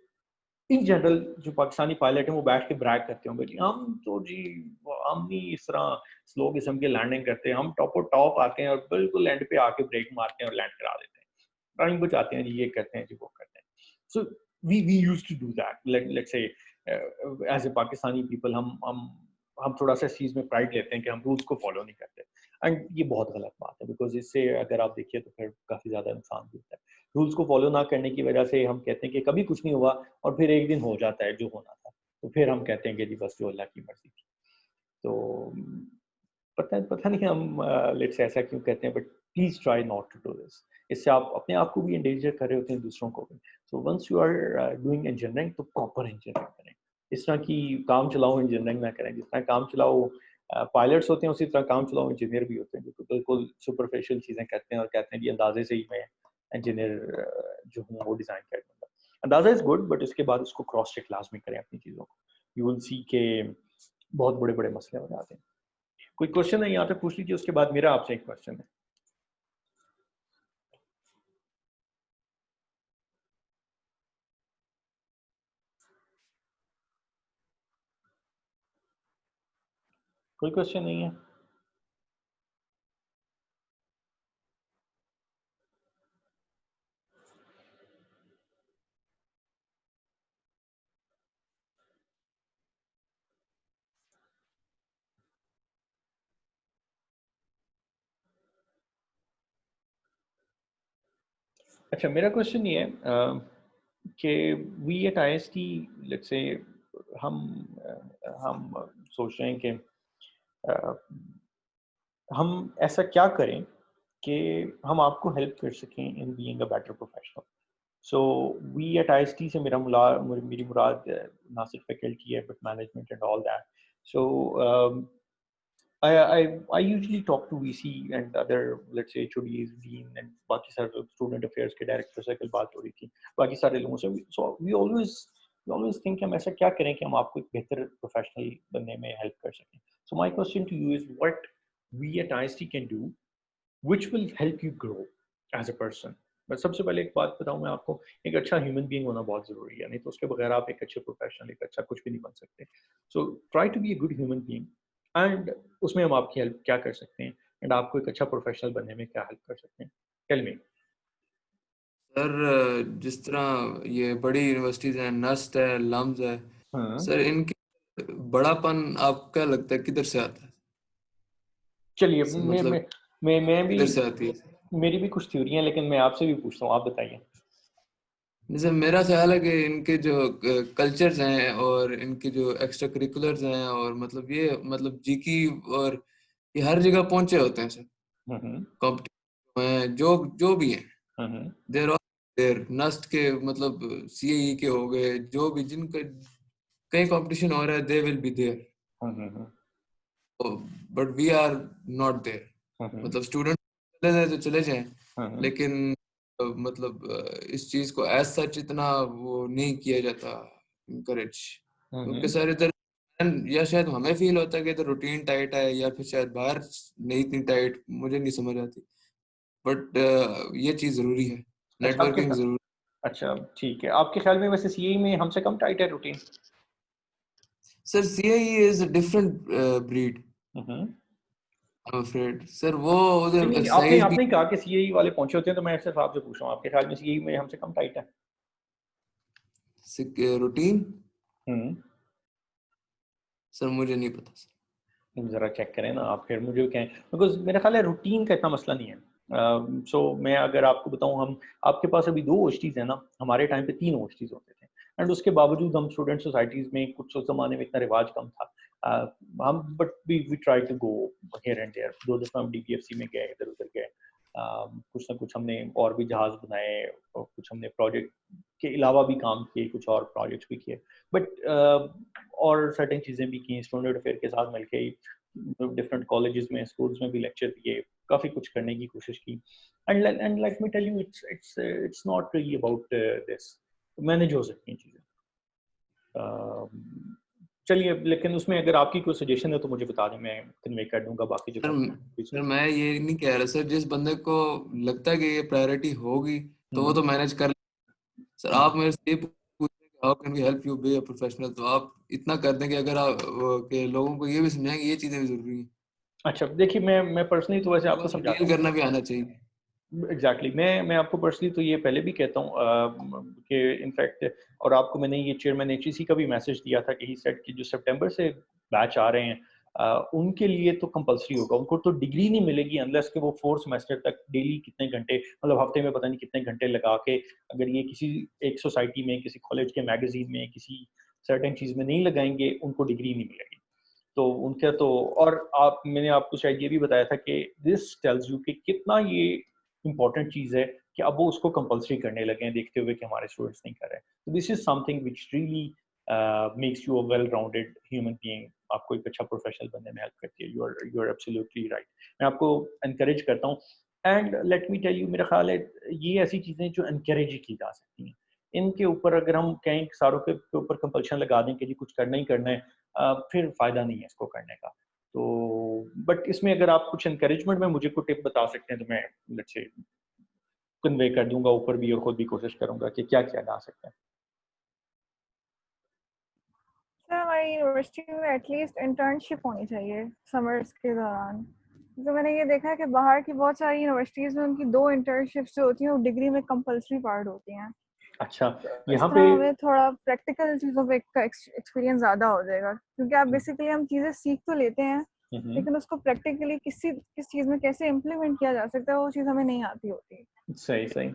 इन जनरल जो पाकिस्तानी पायलट हैं वो बैठ के ब्रैग करते होंगे जी हम तो जी हम नहीं इस तरह स्लो किस्म के लैंडिंग करते, हम टॉप और टॉप आते हैं और बिल्कुल एंड पे आके ब्रेक मारते हैं और लैंड करा देते हैं, टाइम बचाते हैं जी, ये करते हैं जी, वो करते हैं। So we used to do that, let's say as a Pakistani people हम थोड़ा सा इस चीज़ में प्राइड लेते हैं कि हम रूल्स को फॉलो नहीं करते, एंड ये बहुत गलत बात है, हैं, बिकॉज इससे अगर आप देखिए तो फिर काफ़ी ज़्यादा नुकसान भी होता है। रूल्स को फॉलो ना करने की वजह से हम कहते हैं कि कभी कुछ नहीं हुआ और फिर एक दिन हो जाता है जो होना था, तो फिर हम कहते हैं कि जी बस जो अल्लाह की मर्जी थी। तो पता पता नहीं हम लेट्स ऐसा क्यों कहते हैं, but please try not to do this. इससे आप अपने आप को भी एंडेंजर कर रहे होते हैं, दूसरों को भी। So once you are doing engineering तो प्रॉपर इंजीनियरिंग करें, इस तरह की काम चलाओ इंजीनियरिंग ना करें। जिस तरह काम चलाओ पायलट्स होते हैं उसी तरह काम चलाओ इंजीनियर भी होते हैं, जो बिल्कुल सुपरफिशियल चीज़ें करते हैं और कहते हैं जी अंदाजे से ही मैं इंजीनियर जो हूँ वो डिज़ाइन कर दूँगा। अंदाजा इज़ गुड, बट उसके बाद उसको क्रॉस चेक लाज़मी करें अपनी चीज़ों को। यू विल सी के बहुत बड़े-बड़े मसले हो जाते हैं। कोई क्वेश्चन है यहाँ पे पूछ लीजिए, उसके बाद मेरा आपसे एक क्वेश्चन है। कोई क्वेश्चन नहीं है? अच्छा, मेरा क्वेश्चन ये है कि we at IST let's say हम हम सोच रहे हैं कि अ, हम ऐसा क्या करें कि हम आपको हेल्प कर सकें in being a better professional. So we at IST से मेरी मुराद ना सिर्फ फैकल्टी है but management and all that. So I usually talk to VC and other, let's say HODs, dean and बाकी सारे student affairs के director से कल बात हो रही थी, बाकी सारे लोगों से। So we always think कि हम ऐसा क्या करें कि हम आपको एक बेहतर professional बनने में help कर सकें. So my question to you is what we at IST can do which will help you grow as a person. मैं सबसे पहले एक बात बताऊं मैं आपको, एक अच्छा ह्यूमन बीइंग होना बहुत ज़रूरी है, नहीं तो उसके बगैर आप एक अच्छे प्रोफेशनल, एक अच्छा कुछ भी नहीं बन सकते। So try to be a good human being and उसमें हम आपकी हेल्प क्या कर सकते हैं एंड आपको एक अच्छा प्रोफेशनल बनने में क्या हेल्प कर सकते हैं, टेल मी। सर जिस तरह ये बड़ी यूनिवर्सिटीज हैं, नस्ट है, लम्स है, हाँ, सर इनकी बड़ापन आपको क्या लगता है किधर से आता है? चलिए मतलब मैं भी, किधर से आती है? मेरी भी कुछ थ्योरी हैं लेकिन मैं आपसे भी पूछता हूँ, आप बताइए। जैसे मेरा ख्याल है कि इनके जो कल्चर्स हैं और इनके जो एक्स्ट्रा करिकुलर्स हैं और मतलब ये मतलब जीकी और ये हर जगह पहुंचे होते हैं सर। हम्म कॉम्पिटिशन हैं जो जो भी हैं, हम्म देर ऑल देर नस्ट के मतलब सीएई के हो गए, जो भी जिनका कहीं कंपटीशन हो रहा है they will be there, hmm but we are not there. Hmm मतलब स्टूडेंट चले जाए तो चले जाएं, हम्म लेकिन मतलब इस चीज को एज सच इतना वो नहीं किया जाता इनकरेज, क्योंकि हम्म सर इधर या शायद हमें फील होता है कि इधर रूटीन टाइट है या फिर शायद बाहर नहीं इतनी टाइट, मुझे नहीं समझ आती। बट ये चीज जरूरी है, अच्छा आपके, नेटवर्किंग जरूरी। अच्छा ठीक है, आपके ख्याल में वैसे सीए में हमसे कम टाइट है routine? Sir CIE is a different breed, hmm I am afraid sir. वो नहीं उधर नहीं, आपने एक्सरसाइज भी आपने कहा कि सीए वाले पहुंचे होते हैं, तो मैं सिर्फ आपसे पूछ रहा हूँ आपके ख्याल में सीए में हमसे कम टाइट है? रूटीन, हम्म सर मुझे नहीं पता सर। ज़रा चेक करें ना आप, फिर मुझे कहें, बिकॉज मेरा ख्याल है रूटीन का इतना मसला नहीं है। सो मैं अगर आपको बताऊं, हम आपके पास अभी 2 ओएसटीज हैं ना, हमारे टाइम पे 3 ओएसटीज होते थे एंड उसके बावजूद हम स्टूडेंट सोसाइटीज़ में कुछ उस ज़माने में इतना रिवाज कम था। हम but we try to go here and there. 2 दफ़ा हम डीपीएफसी में गए, इधर उधर गए। कुछ ना कुछ हमने और भी जहाज़ बनाए और कुछ हमने प्रोजेक्ट के अलावा भी काम किए, कुछ और प्रोजेक्ट्स भी किए, बट और सर्टेन चीज़ें भी की स्टूडेंट अफेयर के साथ मिलके ही। डिफरेंट कॉलेजेस में, स्कूल्स में भी लेक्चर दिए, काफ़ी कुछ करने की कोशिश की। And let me tell you, it's not really about this, manage हो सकती हैं चीज़ें। चलिए, लेकिन उसमें अगर आपकी कोई सजेशन है तो मुझे बता दें, मैं कन्वे कर दूंगा बाकी जो सर सर मैं ये नहीं कह रहा सर, जिस बंदे को लगता है कि ये प्रायोरिटी होगी तो वो हम्म तो मैनेज कर। सर हम्म आप मेरे से ये पूछ रहे हैं how can we help you be a professional, तो आप इतना कर दें कि अगर आप के लोगों को ये भी समझाएंगे ये चीजें भी जरूरी हैं, अच्छा देखिए, मैं पर्सनली तो वैसे तो आपको बस समझाता डील हूँ। करना भी आना चाहिए। एग्जैक्टली मैं आपको पर्सनली तो ये पहले भी कहता हूँ कि इनफैक्ट, और आपको मैंने ये चेयरमैन एचईसी का भी मैसेज दिया था कि ही सेड कि जो सितंबर से बैच आ रहे हैं, उनके लिए तो कंपलसरी होगा, उनको तो डिग्री नहीं मिलेगी अनलेस कि वो 4 सेमेस्टर तक डेली कितने घंटे, मतलब हफ्ते में पता नहीं कितने घंटे लगा के, अगर ये किसी एक सोसाइटी में, किसी कॉलेज के मैगजीन में, किसी सर्टेन चीज़ में नहीं लगाएंगे, उनको डिग्री नहीं मिलेगी। तो उनका तो, और आप, मैंने आपको शायद ये भी बताया था कि दिस टेल्स यू कि कितना ये इम्पोर्टेंट चीज़ है कि अब वो उसको कंपलसरी करने लगे हैं, देखते हुए कि हमारे स्टूडेंट्स नहीं कर रहे हैं। तो this is something which really makes you a well rounded human being, आपको एक अच्छा प्रोफेशनल बनने में हेल्प करती है। You are absolutely right. मैं आपको एनकरेज करता हूँ। And let me tell you, मेरा ख्याल है ये ऐसी चीज़ें जो एनकरेज ही की जा सकती हैं। इनके ऊपर अगर हम कहीं सारों के ऊपर कंपल्शन लगा दें कि जी कुछ करना ही करना है, फिर फ़ायदा नहीं है इसको करने का। तो बट इसमें अगर आप कुछ एनकरेजमेंट में मुझे कोई टिप बता सकते हैं तो मैं लेट्स से कन्वे कर दूँगा ऊपर भी, और खुद भी कोशिश करूँगा कि क्या किया जा सकता है। सर हमारी यूनिवर्सिटी में एटलीस्ट इंटर्नशिप होनी चाहिए समर्स के दौरान। तो मैंने ये देखा है कि बाहर की बहुत सारी यूनिवर्सिटीज़ में उनकी 2 इंटर्नशिप्स जो होती हैं वो डिग्री में कंपल्सरी पार्ट होती हैं। अच्छा, तो इस यहाँ पे तरह हमें थोड़ा प्रैक्टिकल चीज़ों पे का एक्सपीरियंस ज़्यादा हो जाएगा, क्योंकि आप बेसिकली हम चीज़ें सीख तो लेते हैं, लेकिन उसको प्रैक्टिकली किस चीज़ में कैसे इम्प्लीमेंट किया जा सकता है वो चीज़ हमें नहीं आती होती। सही, सही।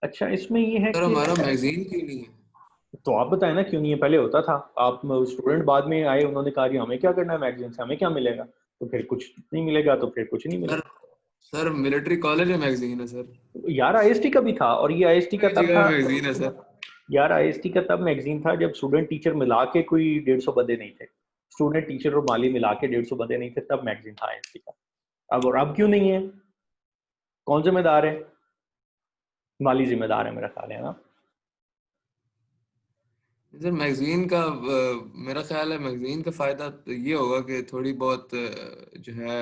अच्छा, इसमें ये है सर कि हमारा मैगजीन क्यों नहीं है? तो आप बताएं ना क्यों नहीं है, पहले होता था। आप स्टूडेंट बाद में आए, उन्होंने कहा जी हमें क्या करना है मैगजीन से, हमें क्या मिलेगा? तो फिर कुछ नहीं मिलेगा, तो फिर कुछ नहीं सर मिलेगा। सर मिलिट्री कॉलेज में मैगजीन है सर। यार आईएसटी का भी था, और ये आईएसटी का हर तब जगह था। मैगजीन है सर। यार आईएसटी का तब मैगजीन था जब स्टूडेंट टीचर मिला के कोई 150 बंदे नहीं थे। स्टूडेंट टीचर और माली मिला के 150 बंदे नहीं थे, तब मैगजीन था आईएसटी का। अब, और अब क्यों नहीं है? कौन जिम्मेदार है? माली जिम्मेदार है मेरा ख्याल है ना। सर मैगजीन का मेरा ख्याल है मैगजीन का फायदा तो ये होगा कि थोड़ी बहुत जो है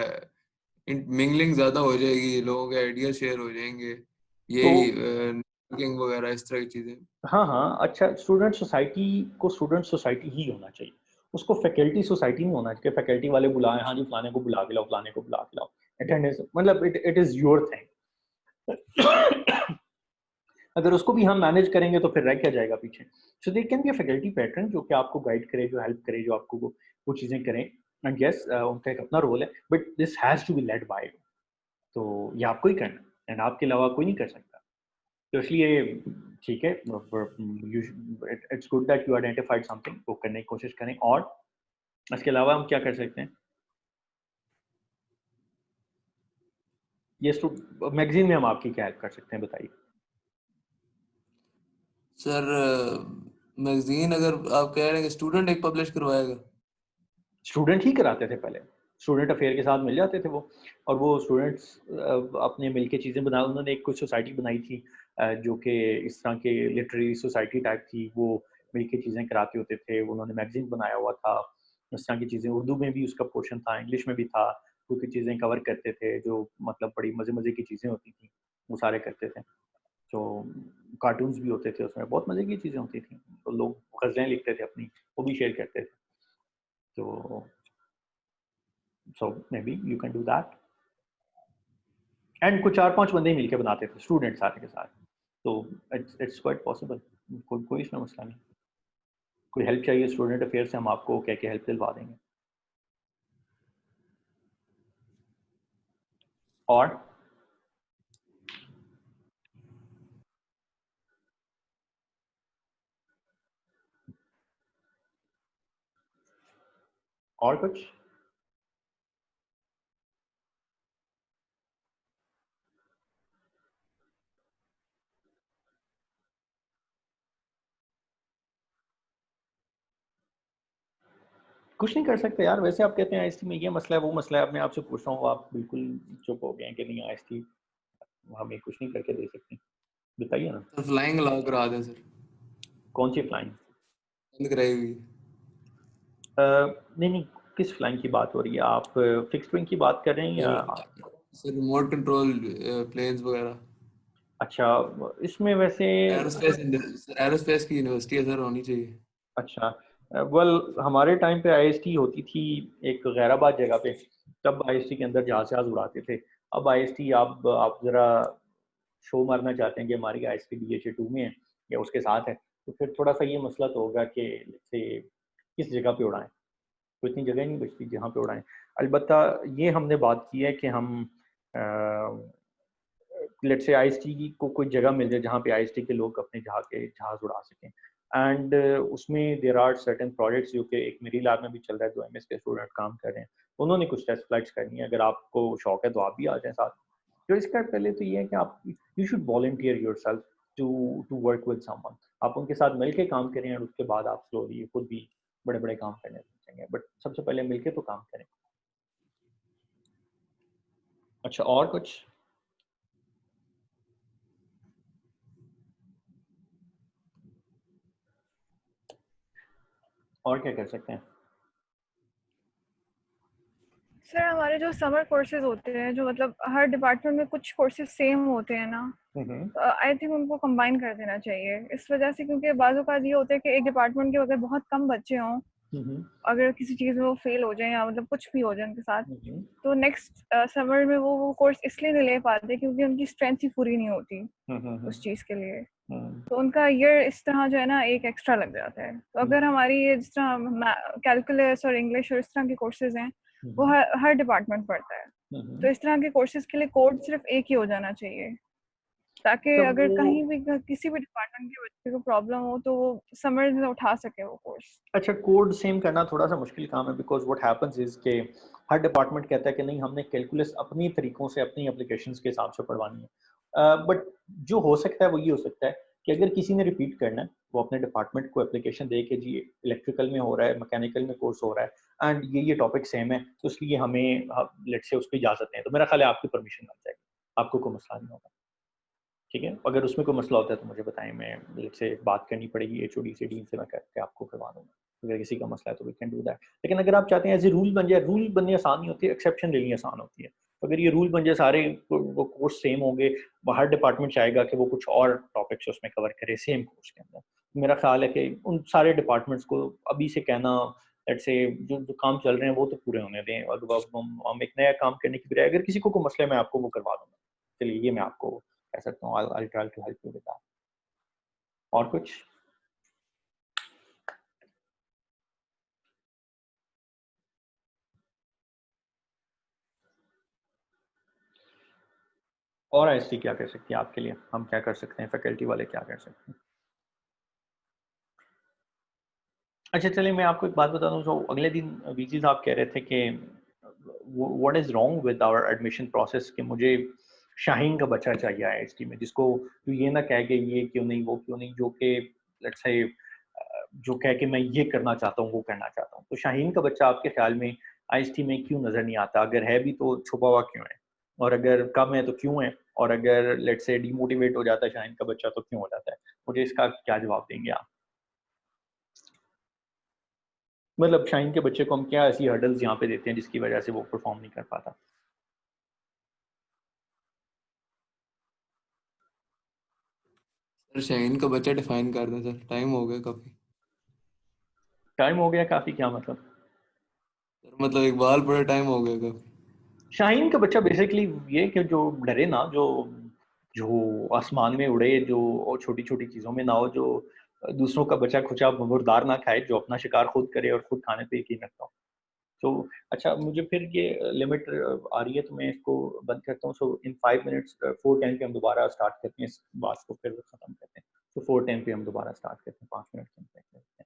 मिंगलिंग ज्यादा हो जाएगी, लोगों के आइडिया शेयर हो जाएंगे, तो यही नेटवर्किंग वगैरह इस तरह की चीजें। हाँ हाँ, अच्छा, स्टूडेंट सोसाइटी को स्टूडेंट सोसाइटी ही होना चाहिए, उसको फैकल्टी सोसाइटी नहीं होना चाहिए। फैकल्टी वाले बुलाएं, हाँ जी फलाने को बुला के लाओ, फलाने को बुला के लाओ, अटेंडेंस, मतलब इट इज योर थिंग। अगर उसको भी हम मैनेज करेंगे तो फिर रह क्या जाएगा पीछे। So there can be a faculty pattern जो कि आपको गाइड करे, जो हेल्प करे, जो आपको वो चीज़ें करें। एंड यस, उनका एक अपना रोल है, but this has to be led by you. तो ये आपको ही करना है, एंड आपके अलावा कोई नहीं कर सकता। तो इसलिए ठीक है, it's good that you identified something, वो करने की कोशिश करें। और इसके अलावा हम क्या कर सकते हैं? ये मैगजीन में हम आपकी क्या हेल्प कर सकते हैं, बताइए। सर मैगजीन अगर आप कह रहे हैं कि स्टूडेंट एक पब्लिश करवाएगा। स्टूडेंट ही कराते थे पहले, स्टूडेंट अफेयर के साथ मिल जाते थे वो, और वो स्टूडेंट्स अपने मिल के चीज़ें बना, उन्होंने एक कुछ सोसाइटी बनाई थी जो कि इस तरह के लिटरेरी सोसाइटी टाइप थी, वो मिल के चीज़ें कराते होते थे। उन्होंने मैगजीन बनाया हुआ था, इस तरह की चीज़ें, उर्दू में भी उसका पोर्शन था, इंग्लिश में भी था, कुछ चीज़ें कवर करते थे जो मतलब बड़ी मज़े मज़े की चीज़ें होती थी, वो सारे करते थे। तो कार्टून्स भी होते थे उसमें, बहुत मज़े की चीज़ें होती थी। तो लोग गज़लें लिखते थे अपनी, वो भी शेयर करते थे। तो so maybe you can do that, and कुछ 4-5 बंदे ही मिलके बनाते थे, स्टूडेंट सारे के सारे। तो इट्स क्वाइट पॉसिबल, कोई इसमें मसला नहीं। कोई हेल्प चाहिए स्टूडेंट अफेयर से, हम आपको कह के हेल्प दिलवा देंगे। और और कुछ? कुछ नहीं कर सकते यार, वैसे आप कहते हैं आईएसटी में ये मसला है, वो मसला है, अब मैं आपसे पूछ रहा हूँ, आप बिल्कुल चुप हो गए हैं कि नहीं आईएसटी हमें कुछ नहीं करके दे सकती। बताइए ना। सर फ्लाइंग अलाउ करा दें सर। कौन सी फ्लाइंग? बंद कराई हुई। नहीं नहीं, किस फ्लाइंग की बात हो रही है? आप फिक्स्ड विंग की बात कर रहे हैं या? सर रिमोट कंट्रोल प्लेन्स वगैरह। अच्छा, इसमें वैसे, एरोस्पेस की यूनिवर्सिटी है सर, होनी चाहिए। अच्छा, वेल हमारे टाइम पे आईएसटी होती थी एक गैराबाद जगह पे, तब आईएसटी के अंदर जहाज जहाज उड़ाते थे। अब आईएसटी, आप ज़रा शो मारना चाहते हैं कि हमारी आईएसटी BHA 2 में है या उसके साथ है, तो फिर थोड़ा सा ये मसला तो होगा कि से किस जगह पे उड़ाएं। तो इतनी जगह नहीं बचती जहाँ पे उड़ाएं। अलबत्ता ये हमने बात की है कि हम लेट्स से आईएसटी को कोई जगह मिल जाए जहाँ पे आईएसटी के लोग अपने जहाज उड़ा सकें, एंड उसमें देर आर सर्टेन प्रोजेक्ट्स जो कि एक मेरी लैब में भी चल रहा है, जो एमएस के स्टूडेंट काम कर रहे हैं, उन्होंने कुछ टेस्ट फ्लाइट्स करनी है। अगर आपको शौक है तो आप भी आ जाएं साथ। तो इसका पहले तो ये है कि आप you should volunteer yourself to to work with someone. आप उनके साथ मिलके काम करें और उसके बाद आप स्लोली खुद भी बड़े बड़े काम करने लगेंगे, बट सबसे पहले मिलके तो काम करें। अच्छा, और कुछ? और क्या कर सकते हैं? सर हमारे जो समर कोर्सेज होते हैं, जो मतलब हर डिपार्टमेंट में कुछ कोर्सेज सेम होते हैं ना, आई थिंक उनको कंबाइन कर देना चाहिए इस वजह से, क्योंकि बाज़ औक़ात ये होता है कि एक डिपार्टमेंट के अगर बहुत कम बच्चे हों, अगर किसी चीज़ में वो फेल हो जाए या मतलब कुछ भी हो जाए उनके साथ, तो नेक्स्ट समर में वो कोर्स इसलिए नहीं ले पाते क्योंकि उनकी स्ट्रेंथ ही पूरी नहीं होती उस चीज़ के लिए। तो उनका ईयर इस तरह जो है ना एक एक्स्ट्रा लग जाता है। तो अगर हमारी ये जिस तरह कैलकुलस और इंग्लिश और इस तरह के कोर्सेज हैं, वो हर डिपार्टमेंट पढ़ता है, तो इस तरह के कोर्सेज के लिए कोड सिर्फ एक ही हो जाना चाहिए, ताकि तो अगर वो कहीं भी किसी भी डिपार्टमेंट के बच्चे को प्रॉब्लम हो तो वो समझ में उठा सके वो कोर्स। अच्छा, कोड सेम करना थोड़ा सा मुश्किल काम है, बिकॉज व्हाट हैपेंस इज के हर डिपार्टमेंट कहता है कि नहीं, हमने कैलकुलस अपनी तरीकों से अपनी एप्लीकेशंस के हिसाब से पढ़वानी है। बट जो हो सकता है वो ये हो सकता है कि अगर किसी ने रिपीट करना है, वो अपने डिपार्टमेंट को एप्लीकेशन दे के जी इलेक्ट्रिकल में हो रहा है, मैकेनिकल में कोर्स हो रहा है एंड ये टॉपिक सेम है, तो इसलिए हमें लेट्स से उस पर इजाजत है, तो मेरा ख्याल है आपकी परमिशन मिल जाएगी, आपको कोई मसला नहीं होगा। ठीक है, अगर उसमें कोई मसला होता है तो मुझे बताएं, मैं लेट्स से बात करनी पड़ेगी एचओडी से, डीन से, मैं करके आपको करवा दूंगा। अगर किसी का मसला है तो वी कैन डू दैट। लेकिन अगर आप चाहते हैं एज ए रूल बन जाए, रूल बननी आसान नहीं होती है, एक्सेप्शन लेनी आसान होती है। तो अगर ये रूल बन जाए, सारे वो कोर्स सेम होंगे, हर डिपार्टमेंट चाहेगा कि वो कुछ और टॉपिक्स उसमें कवर करे सेम कोर्स के अंदर। तो मेरा ख्याल है कि उन सारे डिपार्टमेंट्स को अभी से कहना, लेट्स से जो काम चल रहे हैं वो तो पूरे होने दें, और अब हम एक नया काम करने की बजाय अगर किसी को मसला है मैं आपको वो करवा दूंगा। चलिए, ये मैं आपको कह सकता हूँ, I'll try to help you with that। और कुछ? और आईएसटी क्या कर सकती है आपके लिए? हम क्या कर सकते हैं? फैकल्टी वाले क्या कर सकते हैं? अच्छा, चलिए मैं आपको एक बात बता दूं। जो अगले दिन वीजी साहब कह रहे थे कि what is wrong with our admission process, कि मुझे शाहीन का बच्चा चाहिए आईएसटी में, जिसको तो ये ना कह के ये क्यों नहीं वो क्यों नहीं, जो कि लेट्स से जो कह के मैं ये करना चाहता हूँ वो करना चाहता हूँ। तो शाहीन का बच्चा आपके ख्याल में आईएसटी में क्यों नजर नहीं आता? अगर है भी तो छुपा हुआ क्यों है, और अगर कम है तो क्यों है, और अगर लेट्स से डिमोटिवेट हो जाता है शाहीन का बच्चा तो क्यों हो जाता है? मुझे इसका क्या जवाब देंगे आप? मतलब शाहीन के बच्चे को हम क्या ऐसी हर्डल्स यहाँ पे देते हैं जिसकी वजह से वो परफॉर्म नहीं कर पाता? सर शाहीन का बच्चा डिफाइन कर दें सर, टाइम हो गया काफी। टाइम हो गया काफी? क्या मतलब? सर मतलब इकबाल पढ़े टाइम हो गया काफी। शाहीन का बच्चा बेसिकली ये कि जो डरे ना, जो जो आसमान में उड़े, जो छोटी छोटी चीजों में ना हो, जो दूसरों का बचा खुचा मुर्दार ना खाए, जो अपना शिकार खुद करे और खुद खाने पे यकीन रखता हो। तो अच्छा, मुझे फिर ये लिमिट आ रही है तो मैं इसको बंद करता हूँ। सो इन 5 मिनट्स 4:10 पे हम दोबारा स्टार्ट करते हैं इस बात को, फिर खत्म करते हैं। तो 4:10 पे हम दोबारा स्टार्ट करते हैं, 5 मिनट के अंदर।